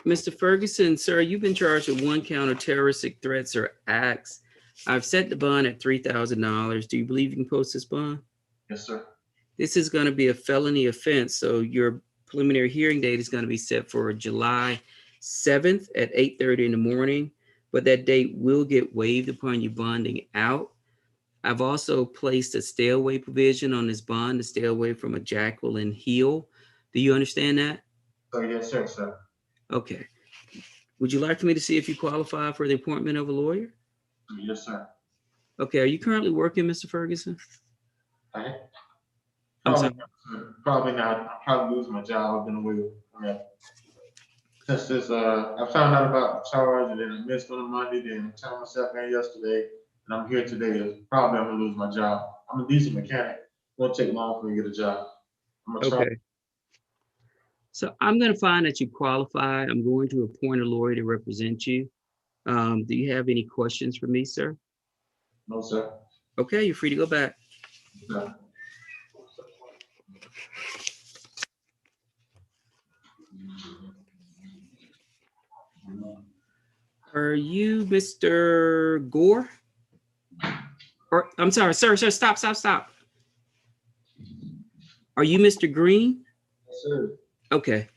Mr. Ferguson, sir, you've been charged with 1 count of terroristic threats or acts. I've set the bond at $3,000. Do you believe you can post this bond? Yes, sir. This is going to be a felony offense, so your preliminary hearing date is going to be set for July 7th at 8:30 in the morning, but that date will get waived upon you bonding out. I've also placed a stay away provision on this bond to stay away from a Jacqueline Hill. Do you understand that? So, yes, sir. Okay. Would you like for me to see if you qualify for the appointment of a lawyer? Yes, sir. Okay, are you currently working, Mr. Ferguson? Okay. I'm sorry. Probably not. I'll probably lose my job. I've been away. Since this, I found out about the charge and then I missed on a Monday, then I turned myself in yesterday, and I'm here today. Probably I'm gonna lose my job. I'm a decent mechanic. It won't take long for me to get a job. I'm gonna try. Okay. So I'm going to find that you qualify. I'm going to appoint a lawyer to represent you. Do you have any questions for me, sir? No, sir. Okay, you're free to go back. No. Are you Mr. Gore? Or I'm sorry, sir, stop. Are you Mr. Green? Yes, sir. Okay.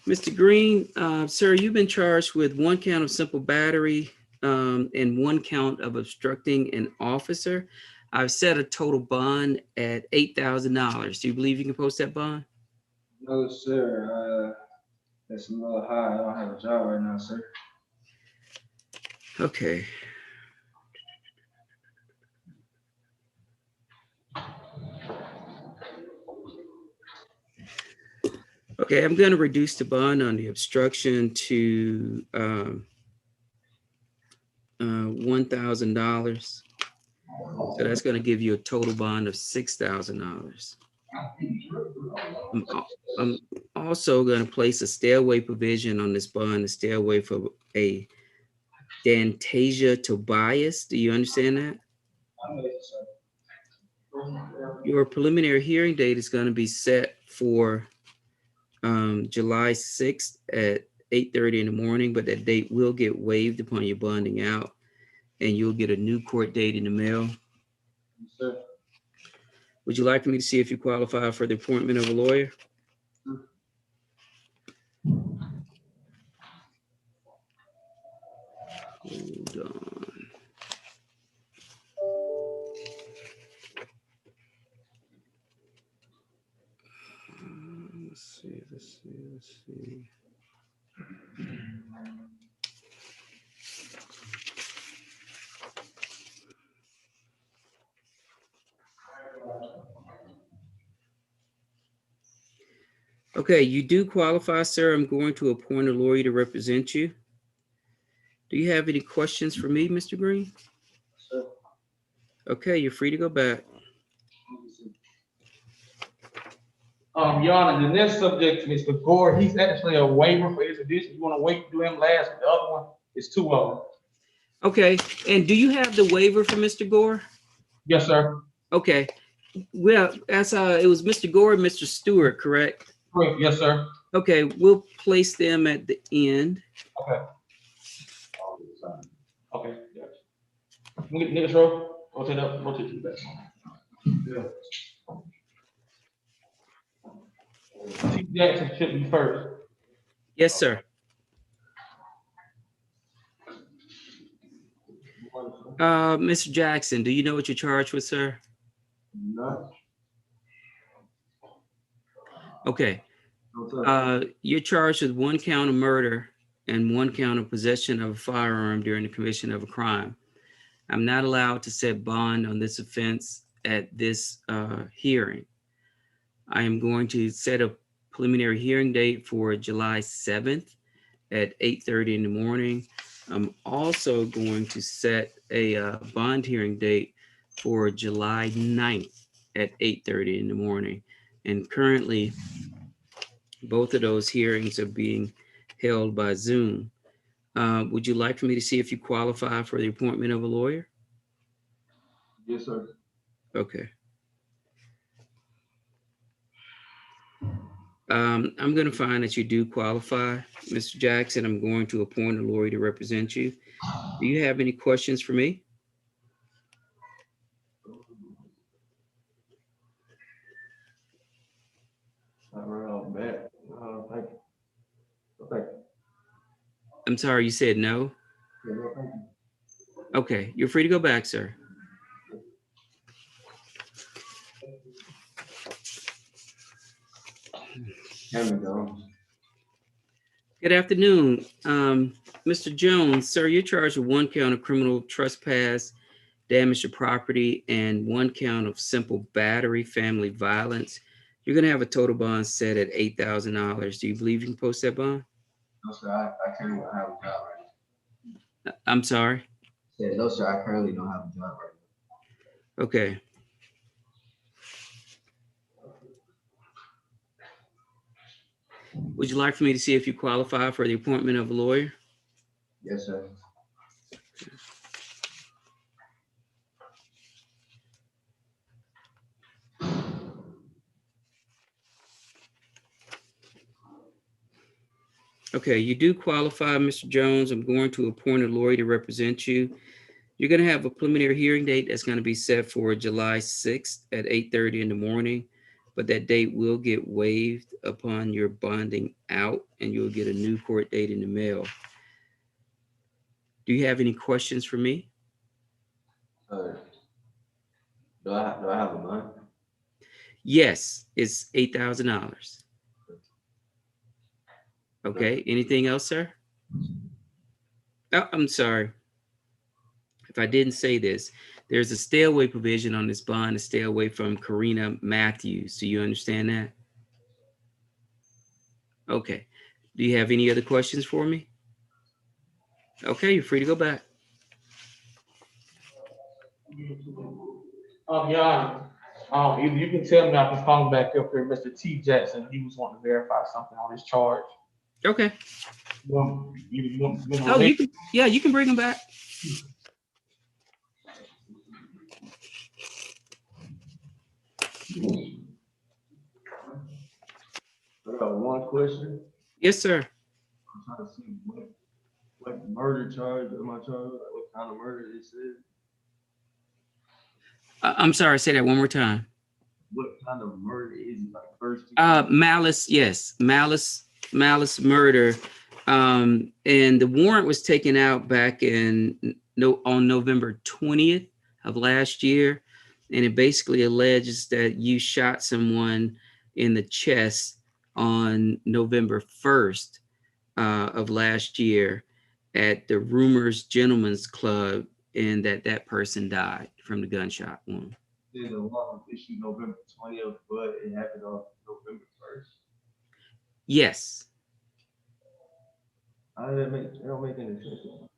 Mr. Green, sir, you've been charged with 1 count of simple battery and 1 count of obstructing an officer. I've set a total bond at $8,000. Do you believe you can post that bond? No, sir. That's a little high. I don't have a job right now, sir. Okay. Okay, I'm going to reduce the bond on the obstruction to $1,000. So that's going to give you a total bond of $6,000. I'm also going to place a stay away provision on this bond to stay away from a Dantasia Tobias. Do you understand that? Your preliminary hearing date is going to be set for July 6th at 8:30 in the morning, but that date will get waived upon your bonding out, and you'll get a new court date in the mail. Yes, sir. Would you like for me to see if you qualify for the appointment of a lawyer? Hold on. Let's see. Okay, you do qualify, sir. I'm going to appoint a lawyer to represent you. Do you have any questions for me, Mr. Green? Sir. Okay, you're free to go back. Your Honor, the next subject, Mr. Gore, he's actually a waiver for his addition. You want to wait to do him last? The other one is 2 of them. Okay, and do you have the waiver for Mr. Gore? Yes, sir. Okay, well, that's it was Mr. Gore and Mr. Stewart, correct? Correct. Yes, sir. Okay, we'll place them at the end. Okay. Okay. Next row. Rotate up. Rotate to the back. Yeah. Chief Jackson should be first. Yes, sir. Mr. Jackson, do you know what you're charged with, sir? No. Okay. You're charged with 1 count of murder and 1 count of possession of a firearm during the commission of a crime. I'm not allowed to set bond on this offense at this hearing. I am going to set a preliminary hearing date for July 7th at 8:30 in the morning. I'm also going to set a bond hearing date for July 9th at 8:30 in the morning. And currently, both of those hearings are being held by Zoom. Would you like for me to see if you qualify for the appointment of a lawyer? Yes, sir. Okay. I'm going to find that you do qualify, Mr. Jackson. I'm going to appoint a lawyer to represent you. Do you have any questions for me? Not right off the bat. Thank you. Thank you. I'm sorry, you said no? Yeah, no, thank you. Okay, you're free to go back, sir. There we go. Good afternoon. Mr. Jones, sir, you're charged with 1 count of criminal trespass, damage to property, and 1 count of simple battery, family violence. You're going to have a total bond set at $8,000. Do you believe you can post that bond? No, sir, I currently don't have a job right now. I'm sorry. Yeah, no, sir, I currently don't have a job right now. Okay. Would you like for me to see if you qualify for the appointment of a lawyer? Yes, sir. Okay, you do qualify, Mr. Jones. I'm going to appoint a lawyer to represent you. You're going to have a preliminary hearing date that's going to be set for July 6th at 8:30 in the morning, but that date will get waived upon your bonding out, and you'll get a new court date in the mail. Do you have any questions for me? Do I have a bond? Yes, it's $8,000. Okay, anything else, sir? Oh, I'm sorry. If I didn't say this, there's a stay away provision on this bond to stay away from Karina Matthews. Do you understand that? Okay. Do you have any other questions for me? Okay, you're free to go back. Yeah, you can tell me I can call back up here, Mr. T. Jackson. He was wanting to verify something on his charge. Okay. You want me to Oh, you can, yeah, you can bring him back. I got one question. Yes, sir. I'm trying to see what murder charge am I charged? What kind of murder this is? I'm sorry, say that one more time. What kind of murder is it? Like first? Malice, yes, malice murder. And the warrant was taken out back on November 20th of last year. And it basically alleges that you shot someone in the chest on November 1st of last year at the Rumors Gentlemen's Club, and that person died from the gunshot wound. Then the warrant was issued November 20th, but it happened on November 1st. Yes. How did that make? It don't make any sense.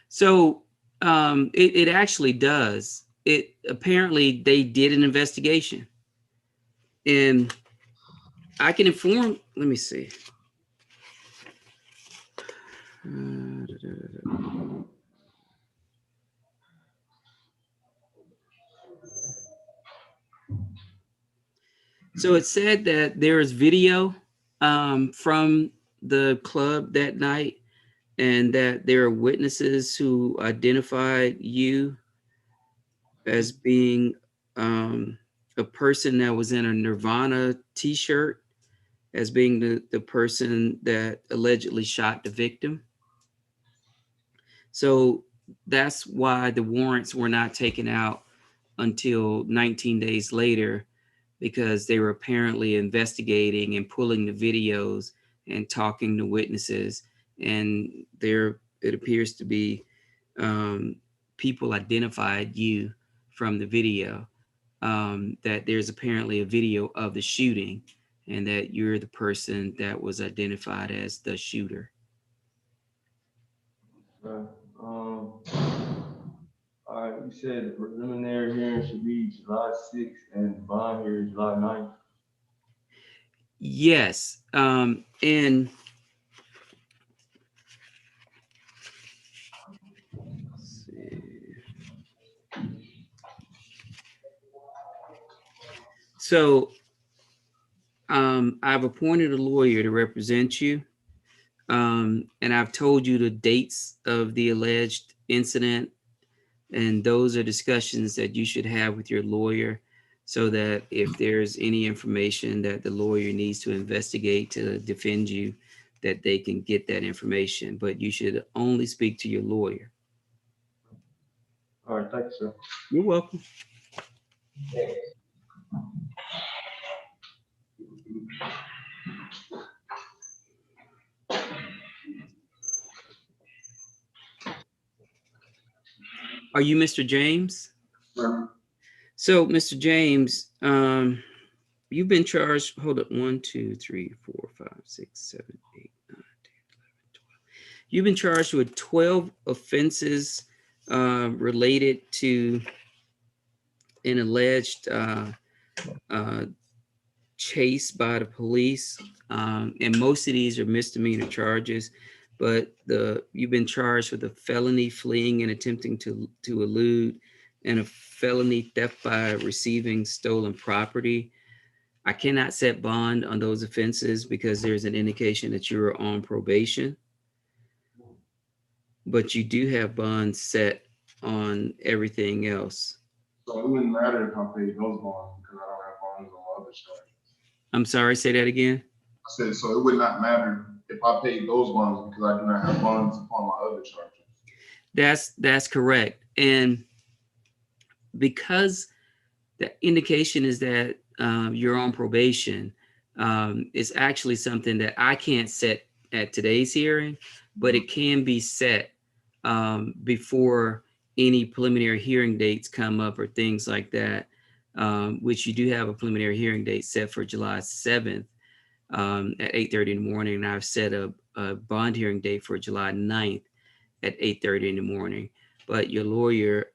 So it actually does. It apparently they did an investigation, and I can inform. Let me see. So it said that there is video from the club that night, and that there are witnesses who identified you as being a person that was in a Nirvana t-shirt, as being the person that allegedly shot the victim. So that's why the warrants were not taken out until 19 days later, because they were apparently investigating and pulling the videos and talking to witnesses. And it appears to be people identified you from the video, that there's apparently a video of the shooting, and that you're the person that was identified as the shooter. All right, you said the preliminary hearing should be July 6th and the bond hearing July 9th. Yes, and let's see. So I've appointed a lawyer to represent you. And I've told you the dates of the alleged incident. And those are discussions that you should have with your lawyer so that if there's any information that the lawyer needs to investigate to defend you, that they can get that information. But you should only speak to your lawyer. All right, thank you, sir. You're welcome. Are you Mr. James? Sir. So, Mr. James, you've been charged, hold up, 1, 2, 3, 4, 5, 6, 7, 8, 9, 10, 11, 12. You've been charged with 12 offenses related to an alleged chase by the police. And most of these are misdemeanor charges, but you've been charged with a felony fleeing and attempting to elude and a felony theft by receiving stolen property. I cannot set bond on those offenses because there's an indication that you're on probation, but you do have bonds set on everything else. So it wouldn't matter if I paid those bonds because I don't have bonds on my other charges. I'm sorry, say that again. I said, so it would not matter if I paid those bonds because I do not have bonds upon my other charges. That's correct. And because the indication is that you're on probation, is actually something that I can't set at today's hearing, but it can be set before any preliminary hearing dates come up or things like that, which you do have a preliminary hearing date set for July 7th at 8:30 in the morning. And I've set a bond hearing date for July 9th at 8:30 in the morning. But your lawyer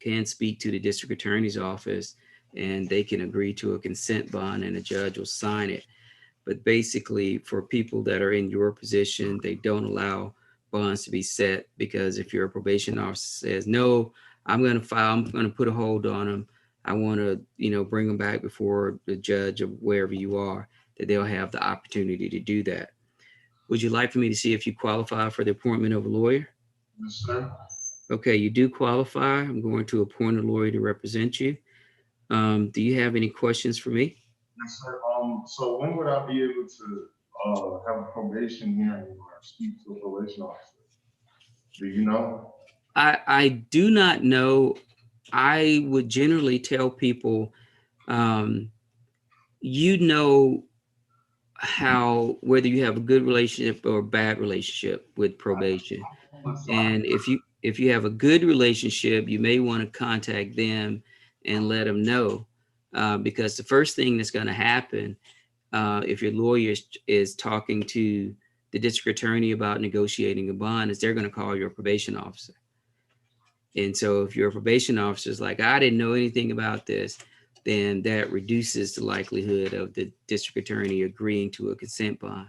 can speak to the district attorney's office and they can agree to a consent bond and a judge will sign it. But basically for people that are in your position, they don't allow bonds to be set because if your probation officer says, no, I'm going to put a hold on them. I want to, bring them back before the judge or wherever you are, that they'll have the opportunity to do that. Would you like for me to see if you qualify for the appointment of a lawyer? Yes, sir. Okay, you do qualify. I'm going to appoint a lawyer to represent you. Do you have any questions for me? Yes, sir. So when would I be able to have a probation hearing or speak to a probation officer? Do you know? I do not know. I would generally tell people, whether you have a good relationship or a bad relationship with probation. And if you have a good relationship, you may want to contact them and let them know, because the first thing that's going to happen if your lawyer is talking to the district attorney about negotiating a bond is they're going to call your probation officer. And so if your probation officer is like, I didn't know anything about this, then that reduces the likelihood of the district attorney agreeing to a consent bond.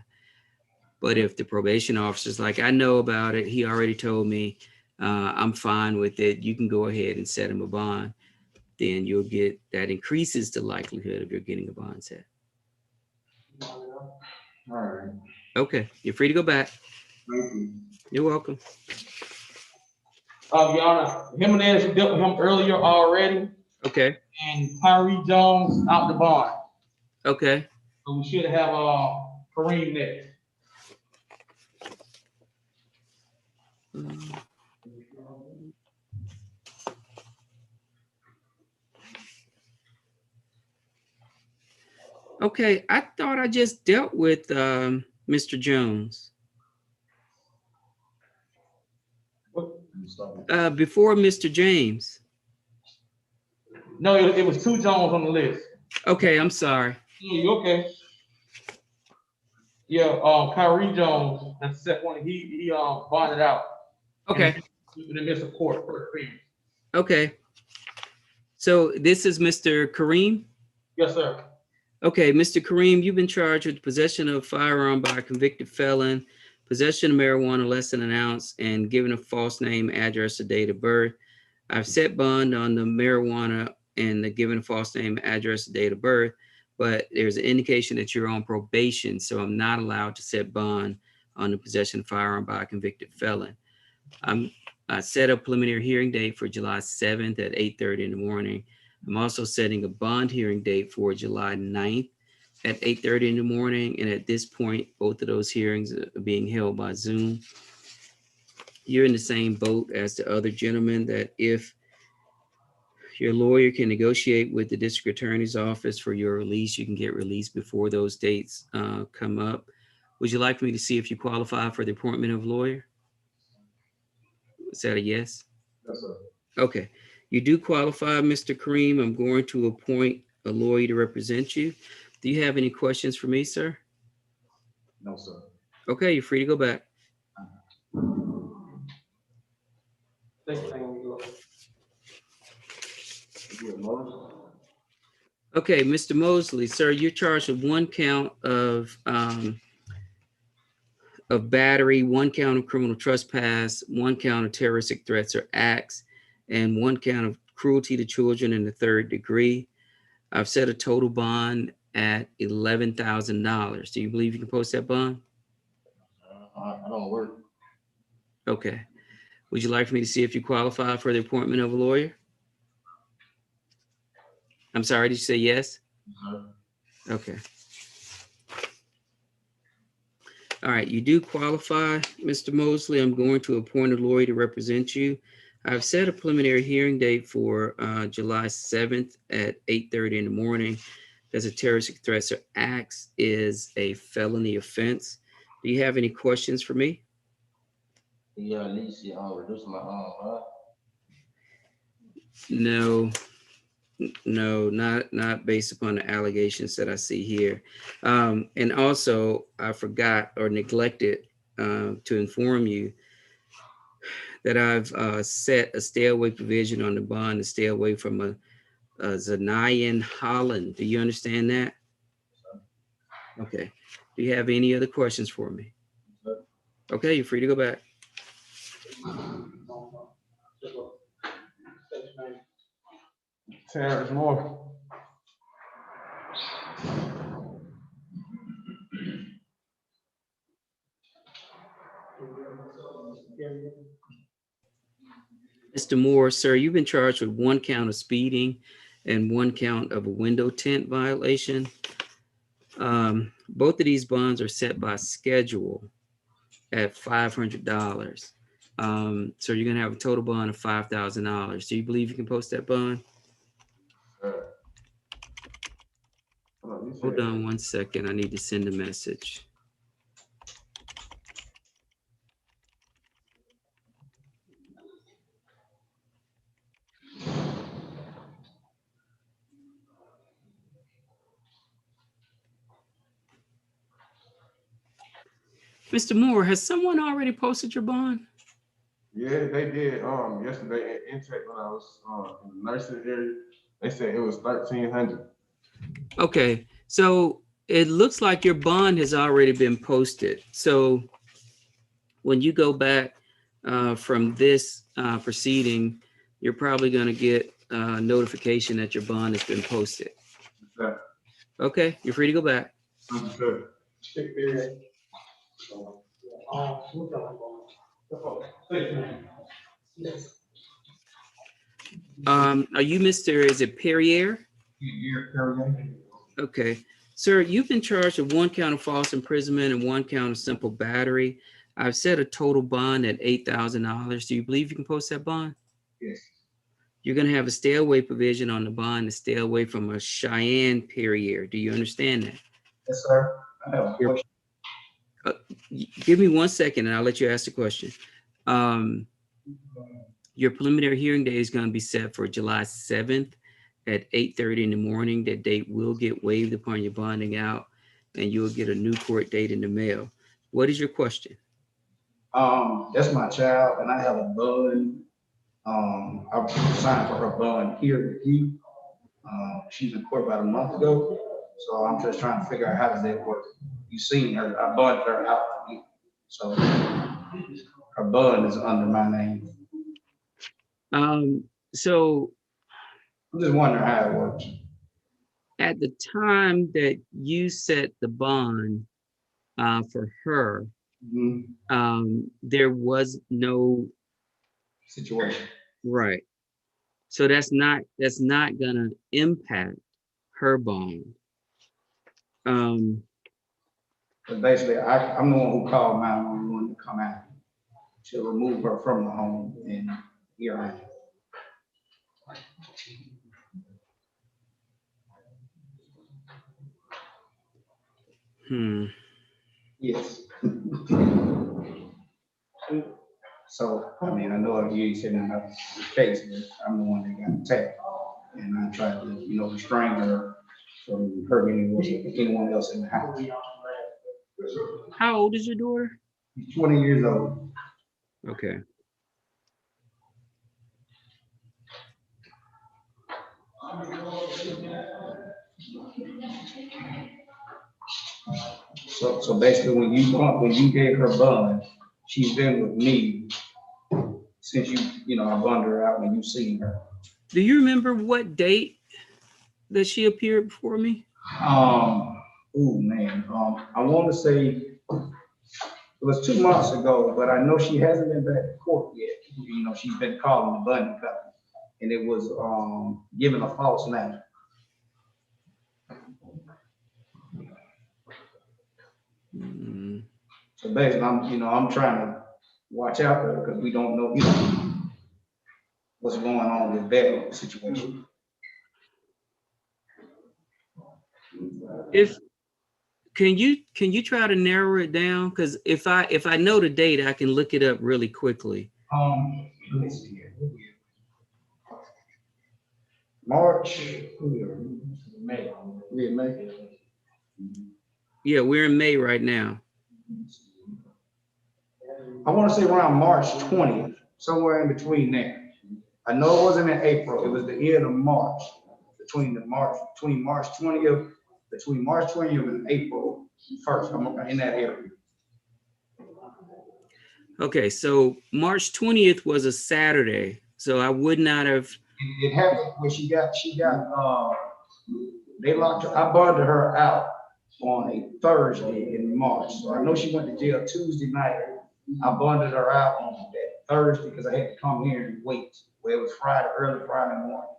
But if the probation officer is like, I know about it, he already told me, I'm fine with it, you can go ahead and set him a bond, then that increases the likelihood of your getting a bond set. All right. Okay, you're free to go back. Thank you. You're welcome. Your Honor, Jimenez dealt with him earlier already, Okay, and Tyree Jones out the bond. okay. So we should have Kareem next. Okay, I thought I just dealt with Mr. Jones. Before Mr. James. No, it was two Jones on the list. Okay, I'm sorry. Yeah, you okay? Yeah, Kyrie Jones, that's the second one. He bonded out. Okay. In the midst of court for appearance. Okay. So this is Mr. Kareem? Yes, sir. Okay, Mr. Kareem, you've been charged with possession of a firearm by a convicted felon, possession of marijuana less than an ounce, and giving a false name, address, or date of birth. I've set bond on the marijuana and the giving a false name, address, date of birth, but there's an indication that you're on probation, so I'm not allowed to set bond on the possession of firearm by a convicted felon. I set a preliminary hearing date for July 7th at 8:30 in the morning. I'm also setting a bond hearing date for July 9th at 8:30 in the morning. And at this point, both of those hearings are being held by Zoom. You're in the same boat as the other gentleman, that if your lawyer can negotiate with the district attorney's office for your release, you can get released before those dates come up. Would you like for me to see if you qualify for the appointment of lawyer? Is that a yes? Yes, sir. Okay. You do qualify, Mr. Kareem. I'm going to appoint a lawyer to represent you. Do you have any questions for me, sir? No, sir. Okay, you're free to go back. Okay, Mr. Mosley, sir, you're charged with one count of battery, one count of criminal trespass, one count of terroristic threats or acts, and one count of cruelty to children in the third degree. I've set a total bond at $11,000. Do you believe you can post that bond? I don't work. Okay. Would you like for me to see if you qualify for the appointment of a lawyer? I'm sorry, did you say yes? Okay. All right, you do qualify, Mr. Mosley. I'm going to appoint a lawyer to represent you. I've set a preliminary hearing date for July 7th at 8:30 in the morning. As a terroristic threats or acts is a felony offense. Do you have any questions for me? Yeah, at least reduce my No, not based upon the allegations that I see here. And also, I forgot or neglected to inform you that I've set a stay away provision on the bond to stay away from a Zanayan Holland. Do you understand that? Okay. Do you have any other questions for me? Okay, you're free to go back. Terrence Moore. Mr. Moore, sir, you've been charged with one count of speeding and one count of a window tint violation. Both of these bonds are set by schedule at $500. So you're gonna have a total bond of $5,000. Do you believe you can post that bond? Hold on one second. I need to send a message. Mr. Moore, has someone already posted your bond? Yeah, they did. Yesterday at Intake when I was in the nursing area, they said it was 1,300. Okay, so it looks like your bond has already been posted. So when you go back from this proceeding, you're probably going to get a notification that your bond has been posted. Okay, you're free to go back. Understood. Are you Mr. Is it Perrier? Okay, sir, you've been charged with one count of false imprisonment and one count of simple battery. I've set a total bond at $8,000. Do you believe you can post that bond? Yes. You're going to have a stay away provision on the bond to stay away from a Cheyenne Perrier. Do you understand that? Yes, sir. I have a question. Give me 1 second and I'll let you ask the question. Your preliminary hearing day is going to be set for July 7th at 8:30 in the morning. That date will get waived upon your bonding out and you'll get a new court date in the mail. What is your question? That's my child and I have a bond. I signed for her bond here with you. She's in court about a month ago. So I'm just trying to figure out how does that work. You seen her, I bonded her out for you. So her bond is under my name. So I'm just wondering how it works. at the time that you set the bond for her, there was no situation. right. So that's not gonna impact her bond. But basically, I'm the one who called 911 to come out to remove her from the home, and here I am. Yes. So, I mean, I know if you said in the case, but I'm the one that got attacked, and I tried to, you know, restrain her from hurting anyone else in the house. How old is your daughter? She's 20 years old. Okay. So basically, when you gave her bond, she's been with me since you know, I bonded her out when you seen her. Do you remember what date that she appeared before me? Oh man, I want to say it was 2 months ago, but I know she hasn't been back to court yet. You know, she's been calling the Bundy company, and it was given a false name. So basically, I'm trying to watch out for her because we don't know, what's going on with that situation. Can you try to narrow it down? Because if I know the date, I can look it up really quickly. Let me see here. March, May. We're in May. Yeah, we're in May right now. I want to say around March 20th, somewhere in between there. I know it wasn't in April, it was the end of March, between March 20th and April 1st, I'm in that area. Okay, so March 20th was a Saturday, so I would not have. It happened when she got, they locked her, I bonded her out on a Thursday in March. So I know she went to jail Tuesday night. I bonded her out on that Thursday because I had to come here and wait. Well, it was early Friday morning.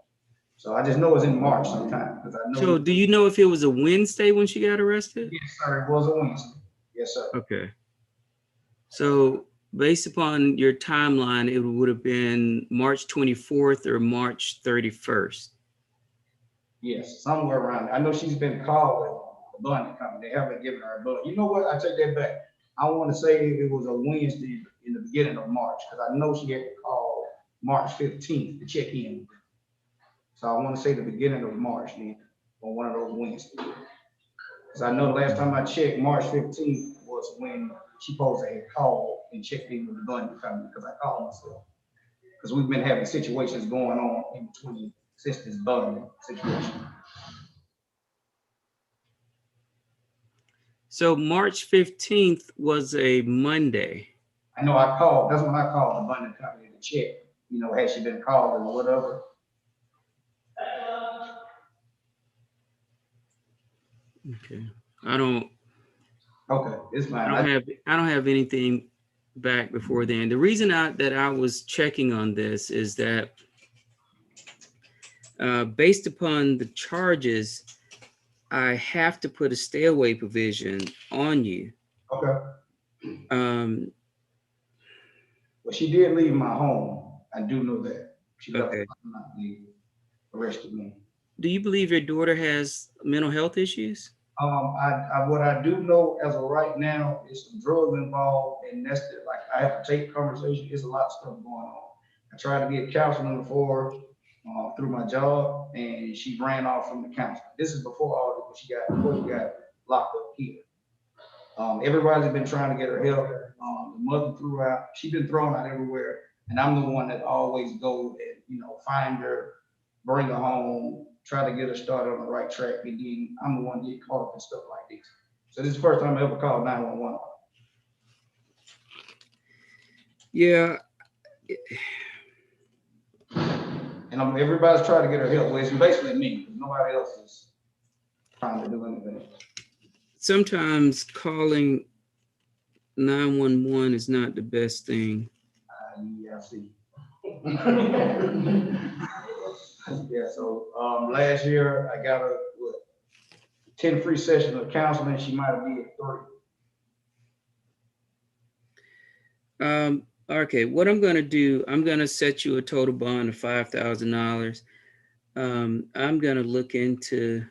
So I just know it's in March sometime because I know. So do you know if it was a Wednesday when she got arrested? Yes, sir, it was a Wednesday. Yes, sir. Okay. So based upon your timeline, it would have been March 24th or March 31st. Yes, somewhere around there. I know she's been calling the Bundy company. They haven't given her a bond. You know what? I take that back. I want to say it was a Wednesday in the beginning of March because I know she had to call March 15th to check in. So I want to say the beginning of March then, on one of those Wednesdays. Because I know the last time I checked, March 15th was when she supposed to have called and checked in with the Bundy company because I called myself. Because we've been having situations going on in between since this Bundy situation. So March 15th was a Monday. I know I called, that's when I called the Bundy company to check, had she been called or whatever. Okay. I don't. Okay, it's fine. I don't have anything back before then. The reason that I was checking on this is that based upon the charges, I have to put a stay away provision on you. Okay. Well, she did leave my home. I do know that. She left, not leave, arrested me. Do you believe your daughter has mental health issues? What I do know as of right now is some drugs involved, and that's it. Like I have to take conversation. There's a lot of stuff going on. I tried to get counseling for her through my job, and she ran off from the counseling. This is before she got locked up here. Everybody's been trying to get her help. The mother threw out. She's been thrown out everywhere, and I'm the one that always go and find her, bring her home, try to get her started on the right track, and then I'm the one that get caught up in stuff like this. So this is the first time I ever called 911. Yeah. And everybody's trying to get her help. Well, it's basically me. Nobody else is trying to do anything. Sometimes calling 911 is not the best thing. Yeah, I see. Yeah, so, last year I got her, 10 free sessions of counseling. She might have did 3. Okay, what I'm gonna do, I'm gonna set you a total bond of $5,000. I'm gonna look into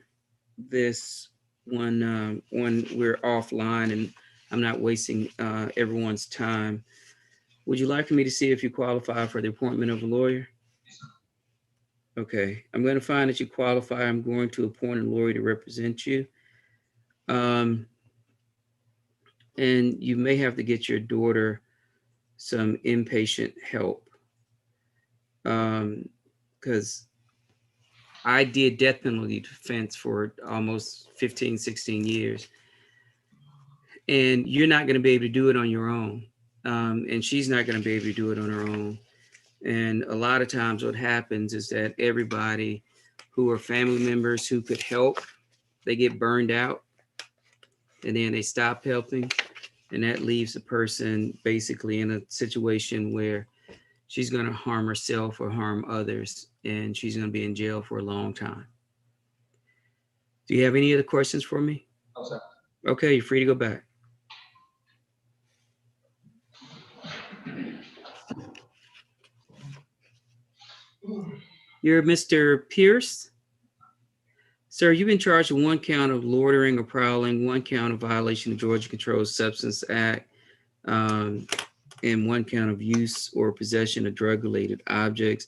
this when we're offline and I'm not wasting everyone's time. Would you like for me to see if you qualify for the appointment of a lawyer? Okay, I'm going to find that you qualify. I'm going to appoint a lawyer to represent you. And you may have to get your daughter some inpatient help. Because I did death penalty defense for almost 15, 16 years. And you're not going to be able to do it on your own. And she's not going to be able to do it on her own. And a lot of times what happens is that everybody who are family members who could help, they get burned out and then they stop helping. And that leaves the person basically in a situation where she's going to harm herself or harm others, and she's going to be in jail for a long time. Do you have any other questions for me? No, sir. Okay, you're free to go back. You're Mr. Pierce? Sir, you've been charged with 1 count of loitering or prowling, 1 count of violation of Georgia Controlled Substance Act, and 1 count of use or possession of drug-related objects.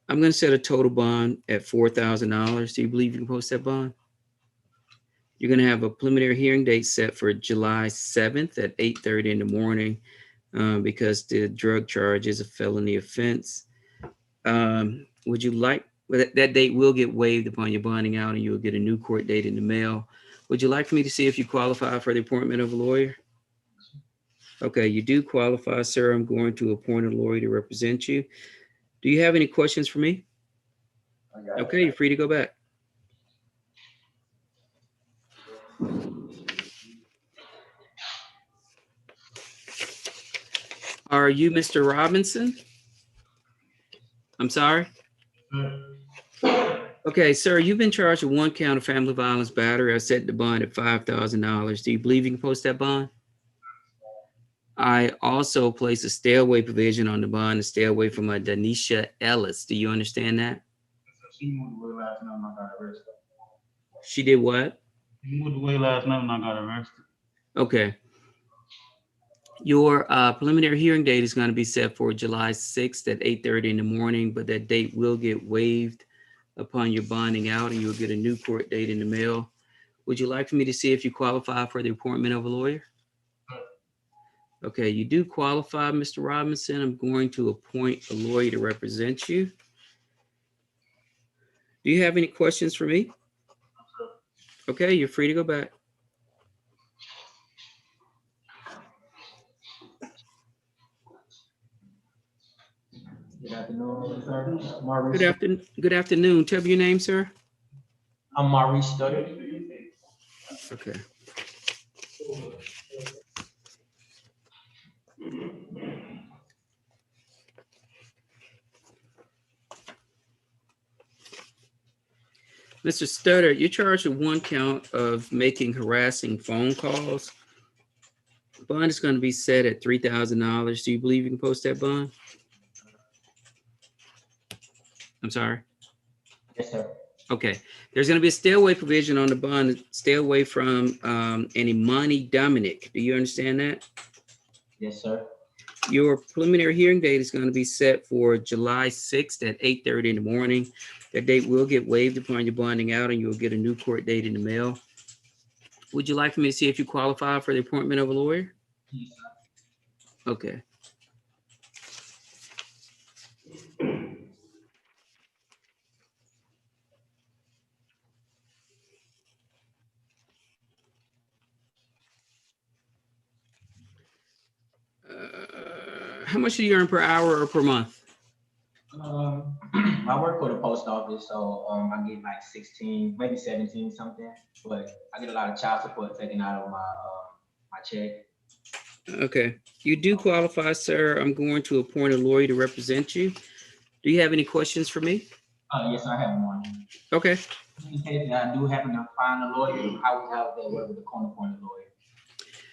I'm going to set a total bond at $4,000. Do you believe you can post that bond? You're going to have a preliminary hearing date set for July 7th at 8:30 in the morning because the drug charge is a felony offense. Would you like, that date will get waived upon your bonding out and you'll get a new court date in the mail. Would you like for me to see if you qualify for the appointment of a lawyer? Okay, you do qualify, sir. I'm going to appoint a lawyer to represent you. Do you have any questions for me? Okay, you're free to go back. Are you Mr. Robinson? I'm sorry? Okay, sir, you've been charged with 1 count of family violence battery. I set the bond at $5,000. Do you believe you can post that bond? I also place a stay away provision on the bond to stay away from a Danisha Ellis. Do you understand that? She moved away last night and I got arrested. She did what? She moved away last night and I got arrested. Okay. Your preliminary hearing date is going to be set for July 6th at 8:30 in the morning, but that date will get waived upon your bonding out and you'll get a new court date in the mail. Would you like for me to see if you qualify for the appointment of a lawyer? Okay, you do qualify, Mr. Robinson. I'm going to appoint a lawyer to represent you. Do you have any questions for me? Okay, you're free to go back. Good afternoon, sir. Maurice. Good afternoon. Tell me your name, sir. I'm Maurice Stutter. Okay. Mr. Stutter, you're charged with 1 count of making harassing phone calls. Bond is going to be set at $3,000. Do you believe you can post that bond? I'm sorry? Yes, sir. Okay. There's going to be a stay away provision on the bond. Stay away from any money, Dominic. Do you understand that? Yes, sir. Your preliminary hearing date is going to be set for July 6th at 8:30 in the morning. That date will get waived upon your bonding out and you'll get a new court date in the mail. Would you like for me to see if you qualify for the appointment of a lawyer? Yes, sir. Okay. How much do you earn per hour or per month? I I work for the post office, so I get like 16, maybe 17 something, but I get a lot of child support taken out of my check. Okay, you do qualify, sir. I'm going to appoint a lawyer to represent you. Do you have any questions for me? Yes, I have one. Okay. In case I do happen to find a lawyer, how that work with the court-appointed lawyer?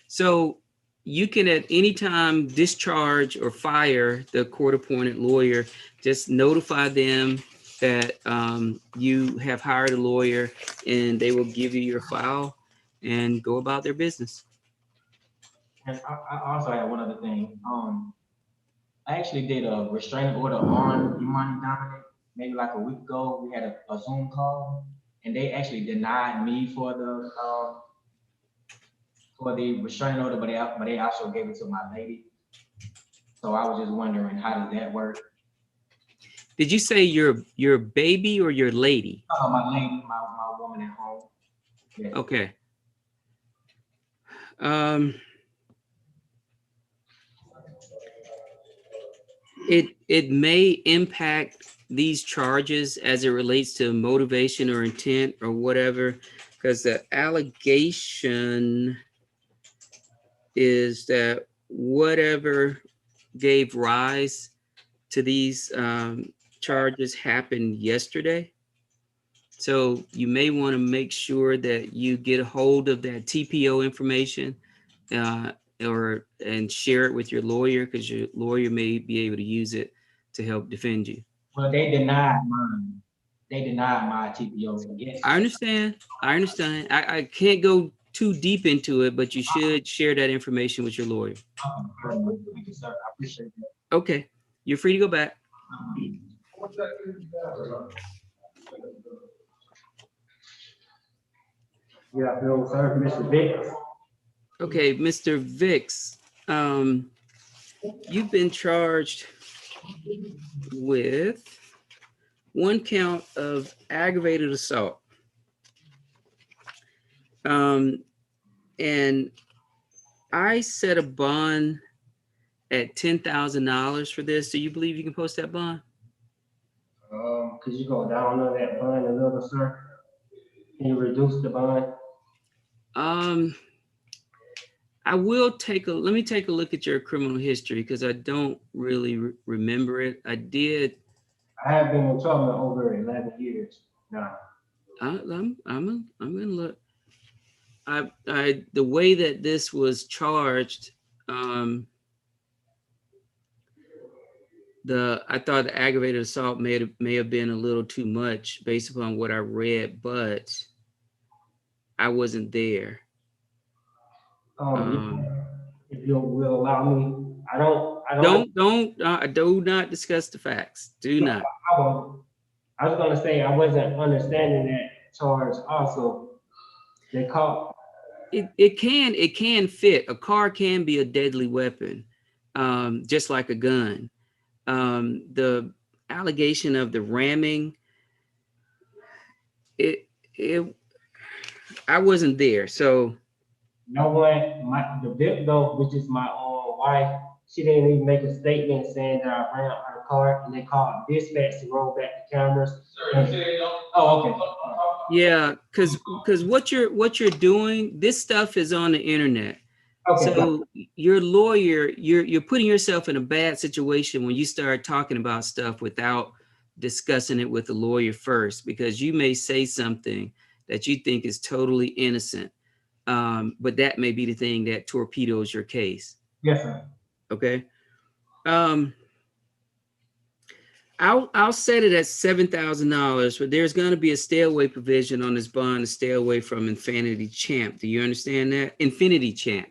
So you can at any time discharge or fire the court-appointed lawyer. Just notify them that you have hired a lawyer, and they will give you your file and go about their business. And I also have one other thing. I actually did a restraining order on Imani Dominic maybe like a week ago. We had a Zoom call, and they actually denied me for the restraining order, but they also gave it to my lady. So I was just wondering, how does that work? Did you say your baby or your lady? My lady, my woman at home. Yes. Okay. It may impact these charges as it relates to motivation or intent or whatever, because the allegation is that whatever gave rise to these charges happened yesterday. So you may want to make sure that you get a hold of that TPO information and share it with your lawyer, because your lawyer may be able to use it to help defend you. Well, they denied mine. They denied my TPO. Yes. I understand. I can't go too deep into it, but you should share that information with your lawyer. Thank you, sir. I appreciate that. Okay. You're free to go back. Good afternoon, sir. Mr. Vicks. Okay, Mr. Vicks, you've been charged with one count of aggravated assault. And I set a bond at $10,000 for this. Do you believe you can post that bond? Could you go down on that bond a little, sir? Can you reduce the bond? I will let me take a look at your criminal history, because I don't really remember it. I have been in trouble over 11 years now. I'm gonna look. The way that this was charged, I thought the aggravated assault may have been a little too much based upon what I read, but I wasn't there. If you will allow me, do not discuss the facts. Do not. I was gonna say I wasn't understanding that charge also. They call it can fit. A car can be a deadly weapon, just like a gun. The allegation of the ramming, I wasn't there, so. No one, the victim, which is my own wife, she didn't even make a statement saying that I ran out her car, and they called dispatch to roll back the cameras. Oh, okay. Yeah, because what you're doing, this stuff is on the internet. Okay. So your lawyer, you're putting yourself in a bad situation when you start talking about stuff without discussing it with the lawyer first, because you may say something that you think is totally innocent. But that may be the thing that torpedoes your case. Yes, sir. Okay. I'll set it at $7,000, but there's going to be a stay away provision on this bond to stay away from Infinity Champ. Do you understand that? Infinity Champ.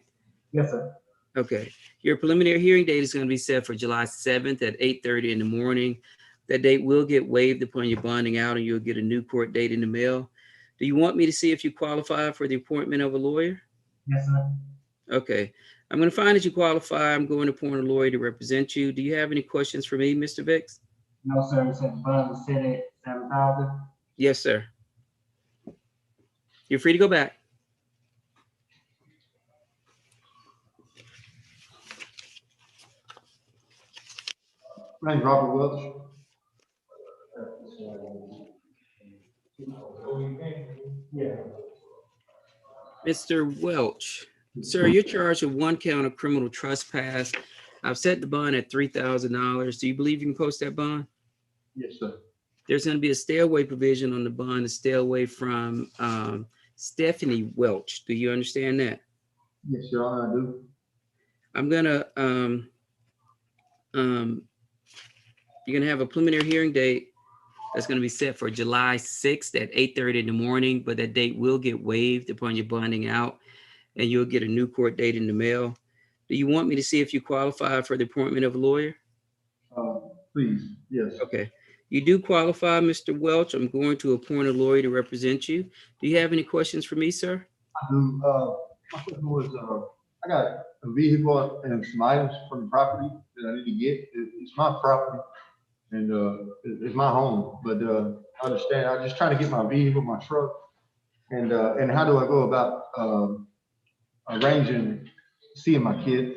Yes, sir. Okay. Your preliminary hearing date is going to be set for July 7th at 8:30 in the morning. That date will get waived upon your bonding out, and you'll get a new court date in the mail. Do you want me to see if you qualify for the appointment of a lawyer? Yes, sir. Okay. I'm going to find that you qualify. I'm going to appoint a lawyer to represent you. Do you have any questions for me, Mr. Vicks? No, sir. You said the bond was set at 7,000? Yes, sir. You're free to go back. My name is Robert Welch. Mr. Welch, sir, you're charged with 1 count of criminal trespass. I've set the bond at $3,000. Do you believe you can post that bond? Yes, sir. There's going to be a stay away provision on the bond to stay away from Stephanie Welch. Do you understand that? Yes, Your Honor, I do. I'm gonna you're gonna have a preliminary hearing date that's gonna be set for July 6th at 8:30 in the morning, but that date will get waived upon your bonding out, and you'll get a new court date in the mail. Do you want me to see if you qualify for the appointment of a lawyer? Please, yes. Okay. You do qualify, Mr. Welch. I'm going to appoint a lawyer to represent you. Do you have any questions for me, sir? I do. My question was, I got a vehicle and some items from the property that I need to get. It's my property and it's my home, but I understand. I'm just trying to get my vehicle, my truck, and how do I go about arranging seeing my kids?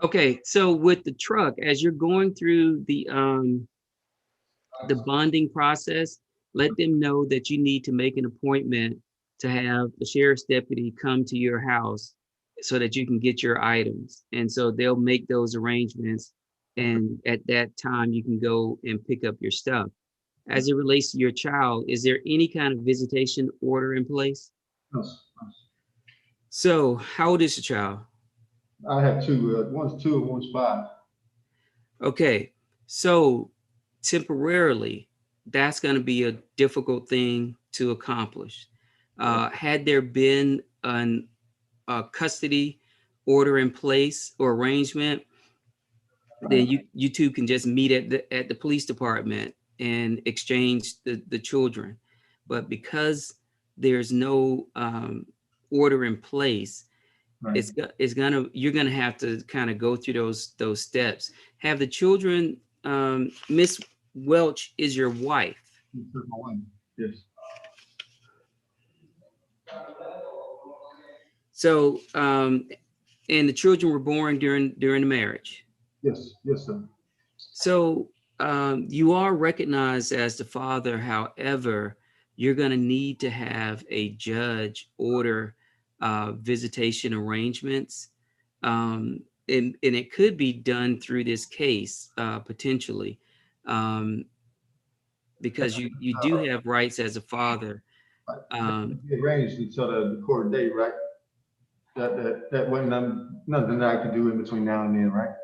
Okay, so with the truck, as you're going through the bonding process, let them know that you need to make an appointment to have the sheriff's deputy come to your house so that you can get your items. And so they'll make those arrangements. And at that time, you can go and pick up your stuff. As it relates to your child, is there any kind of visitation order in place? Yes. So how old is your child? I have two. One's 2 and one's 5. Okay, so temporarily, that's going to be a difficult thing to accomplish. Had there been a custody order in place or arrangement, then you two can just meet at the police department and exchange the children. But because there's no order in place, Right. you're gonna have to kind of go through those steps. Have the children, Miss Welch is your wife. Yes. So, and the children were born during the marriage. Yes. Yes, sir. So you are recognized as the father. However, you're going to need to have a judge order visitation arrangements. And it could be done through this case potentially, because you do have rights as a father. Be arranged until the court date, right? That wasn't nothing that I could do in between now and then, right?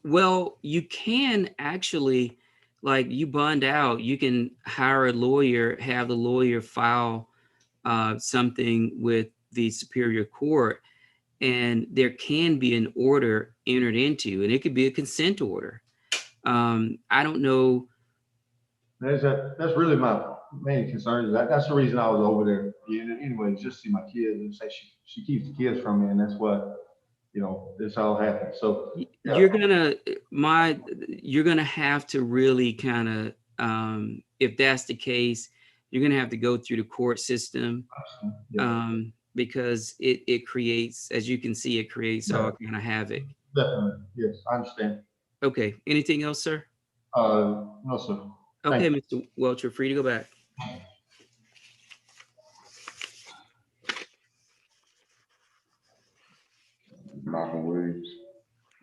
Well, you can actually, like, you bond out, you can hire a lawyer, have the lawyer file something with the Superior Court, and there can be an order entered into, and it could be a consent order. I don't know. That's really my main concern. That's the reason I was over there. Anyway, just see my kids and say she keeps the kids from me, and that's what, this all happened. So yeah. You're gonna have to really kind of, if that's the case, you're gonna have to go through the court system, because it creates, as you can see, it creates all kind of havoc. Definitely, yes, I understand. Okay, anything else, sir? No, sir. Okay, Mr. Welch, you're free to go back.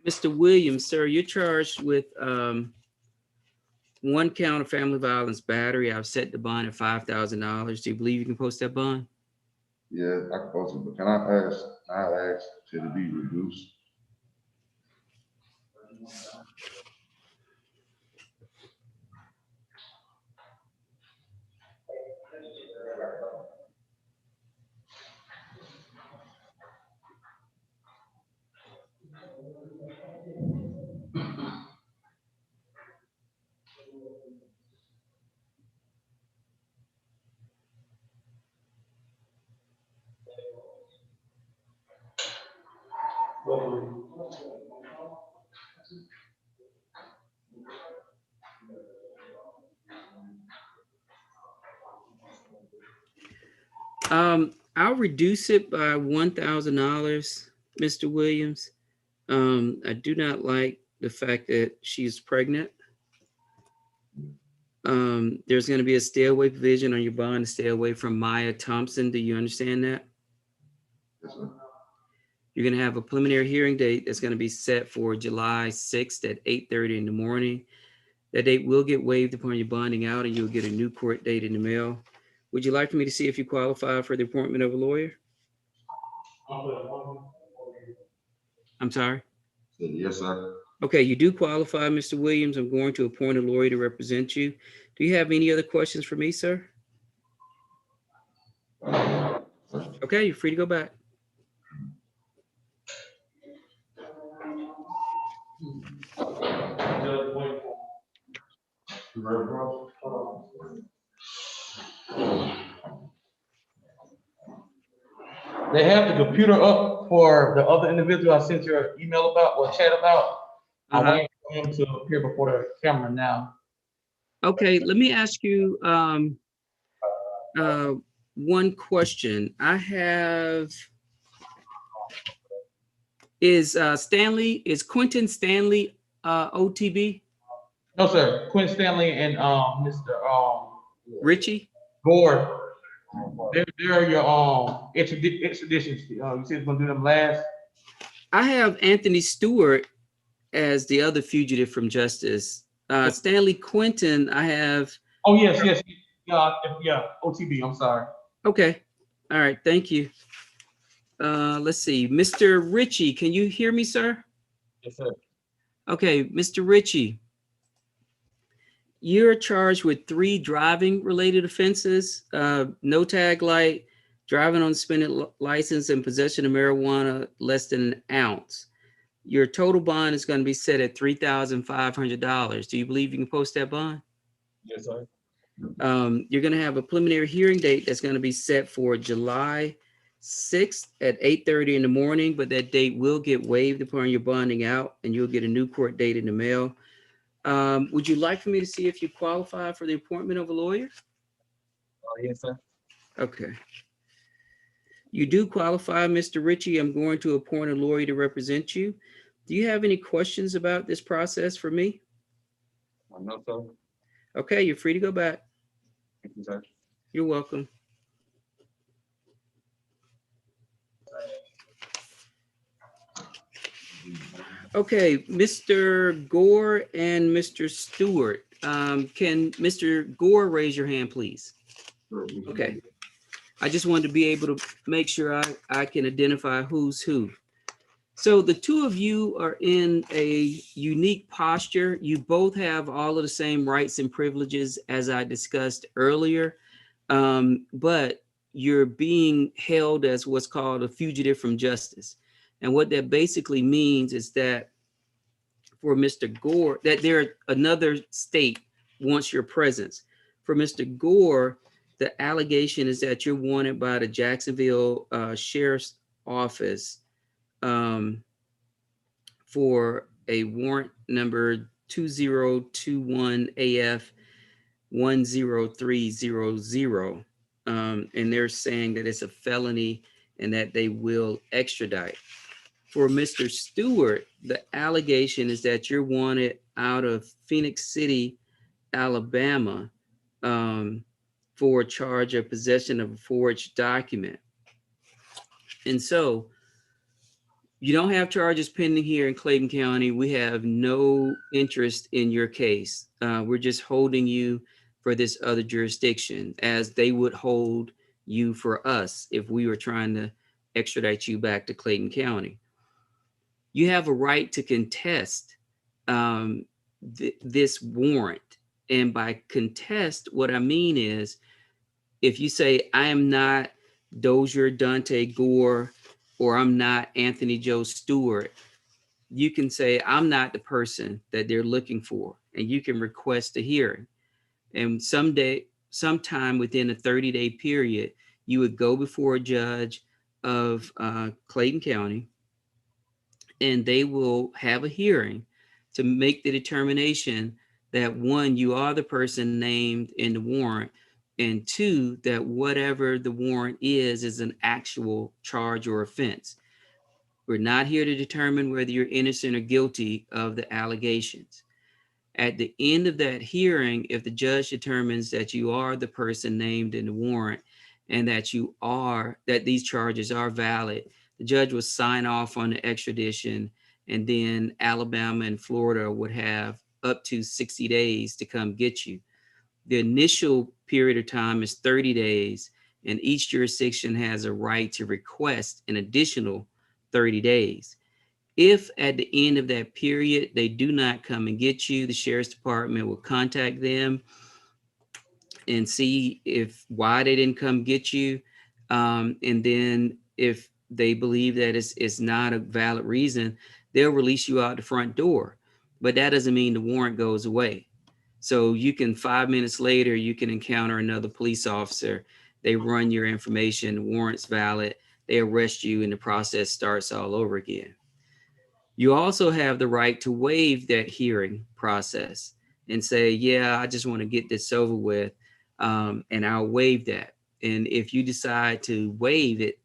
Mr. Williams, sir, you're charged with 1 count of family violence battery. I've set the bond at $5,000. Do you believe you can post that bond? Yeah, I can post it, but can I ask to be reduced? I'll reduce it by $1,000, Mr. Williams. I do not like the fact that she's pregnant. There's going to be a stay away provision on your bond to stay away from Maya Thompson. Do you understand that? Yes, sir. You're going to have a preliminary hearing date that's going to be set for July 6th at 8:30 in the morning. That date will get waived upon your bonding out and you'll get a new court date in the mail. Would you like for me to see if you qualify for the appointment of a lawyer? I'm sorry? Said yes, sir. Okay, you do qualify, Mr. Williams. I'm going to appoint a lawyer to represent you. Do you have any other questions for me, sir? Okay, you're free to go back. They have the computer up for the other individual I sent you an email about or chat about. I'm waiting for him to appear before the camera now. Okay, let me ask you one question. I have, is Quentin Stanley OTB? No, sir. Quinn Stanley and Mr. Richie? Gore. They're your extraditions. You said it's gonna do them last. I have Anthony Stewart as the other fugitive from justice. Stanley Quentin, I have. Oh, yes. Yeah, OTB, I'm sorry. Okay. All right. Thank you. Let's see. Mr. Richie, can you hear me, sir? Yes, sir. Okay, Mr. Richie, you're charged with 3 driving related offenses, no tag light, driving on suspended license, and possession of marijuana less than an ounce. Your total bond is going to be set at $3,500. Do you believe you can post that bond? Yes, sir. You're going to have a preliminary hearing date that's going to be set for July 6th at 8:30 in the morning, but that date will get waived upon your bonding out and you'll get a new court date in the mail. Would you like for me to see if you qualify for the appointment of a lawyer? Yes, sir. Okay. You do qualify, Mr. Ritchie. I'm going to appoint a lawyer to represent you. Do you have any questions about this process for me? No, sir. Okay, you're free to go back. Thank you, sir. You're welcome. Okay, Mr. Gore and Mr. Stewart. Can Mr. Gore raise your hand, please? Okay. I just wanted to be able to make sure I can identify who's who. So the two of you are in a unique posture. You both have all of the same rights and privileges as I discussed earlier, but you're being held as what's called a fugitive from justice. And what that basically means is that for Mr. Gore, that another state wants your presence. For Mr. Gore, the allegation is that you're wanted by the Jacksonville Sheriff's Office for a warrant number 2021 AF 10300. And they're saying that it's a felony and that they will extradite. For Mr. Stewart, the allegation is that you're wanted out of Phoenix City, Alabama, for a charge of possession of a forged document. And so you don't have charges pending here in Clayton County. We have no interest in your case. We're just holding you for this other jurisdiction as they would hold you for us if we were trying to extradite you back to Clayton County. You have a right to contest this warrant. And by contest, what I mean is, if you say, I am not Dozier Dante Gore, or I'm not Anthony Joe Stewart, you can say, I'm not the person that they're looking for, and you can request a hearing. And sometime within a 30-day period, you would go before a judge of Clayton County, and they will have a hearing to make the determination that 1, you are the person named in the warrant, and 2, that whatever the warrant is an actual charge or offense. We're not here to determine whether you're innocent or guilty of the allegations. At the end of that hearing, if the judge determines that you are the person named in the warrant and that these charges are valid, the judge will sign off on the extradition, and then Alabama and Florida would have up to 60 days to come get you. The initial period of time is 30 days, and each jurisdiction has a right to request an additional 30 days. If at the end of that period, they do not come and get you, the sheriff's department will contact them and see why they didn't come get you. And then if they believe that it's not a valid reason, they'll release you out the front door. But that doesn't mean the warrant goes away. So you can 5 minutes later, you can encounter another police officer. They run your information, the warrant's valid, they arrest you, and the process starts all over again. You also have the right to waive that hearing process and say, yeah, I just want to get this over with, and I'll waive that. And if you decide to waive it,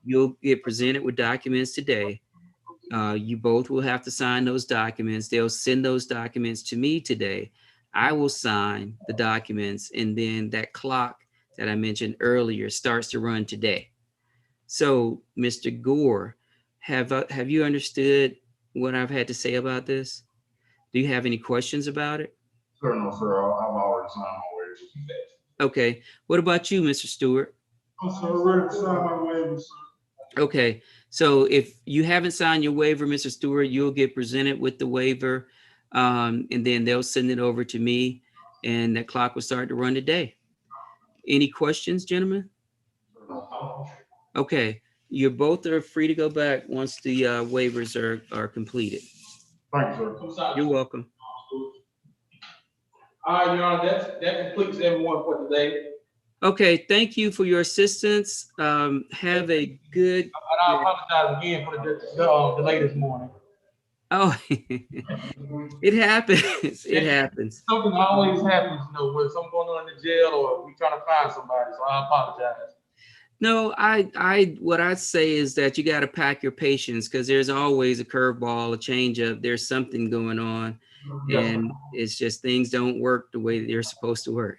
you'll get presented with documents today. You both will have to sign those documents. They'll send those documents to me today. I will sign the documents, and then that clock that I mentioned earlier starts to run today. So, Mr. Gore, have you understood what I've had to say about this? Do you have any questions about it? Sir, no, sir, I've already signed my waivers. Okay. What about you, Mr. Stewart? I'm sorry, ready to sign my waivers, sir. Okay. So if you haven't signed your waiver, Mr. Stewart, you'll get presented with the waiver, and then they'll send it over to me, and the clock will start to run today. Any questions, gentlemen? Okay. You both are free to go back once the waivers are completed. Thank you, sir. You're welcome. All right, Your Honor, that completes everyone for today. Okay, thank you for your assistance. Have a good. And I apologize again for the delay this morning. Oh, it happens. It happens. Something always happens, you know, when something going on in the jail or we trying to find somebody, so I apologize. No, what I'd say is that you got to pack your patience, because there's always a curveball, a changeup. There's something going on, and it's just things don't work the way that they're supposed to work.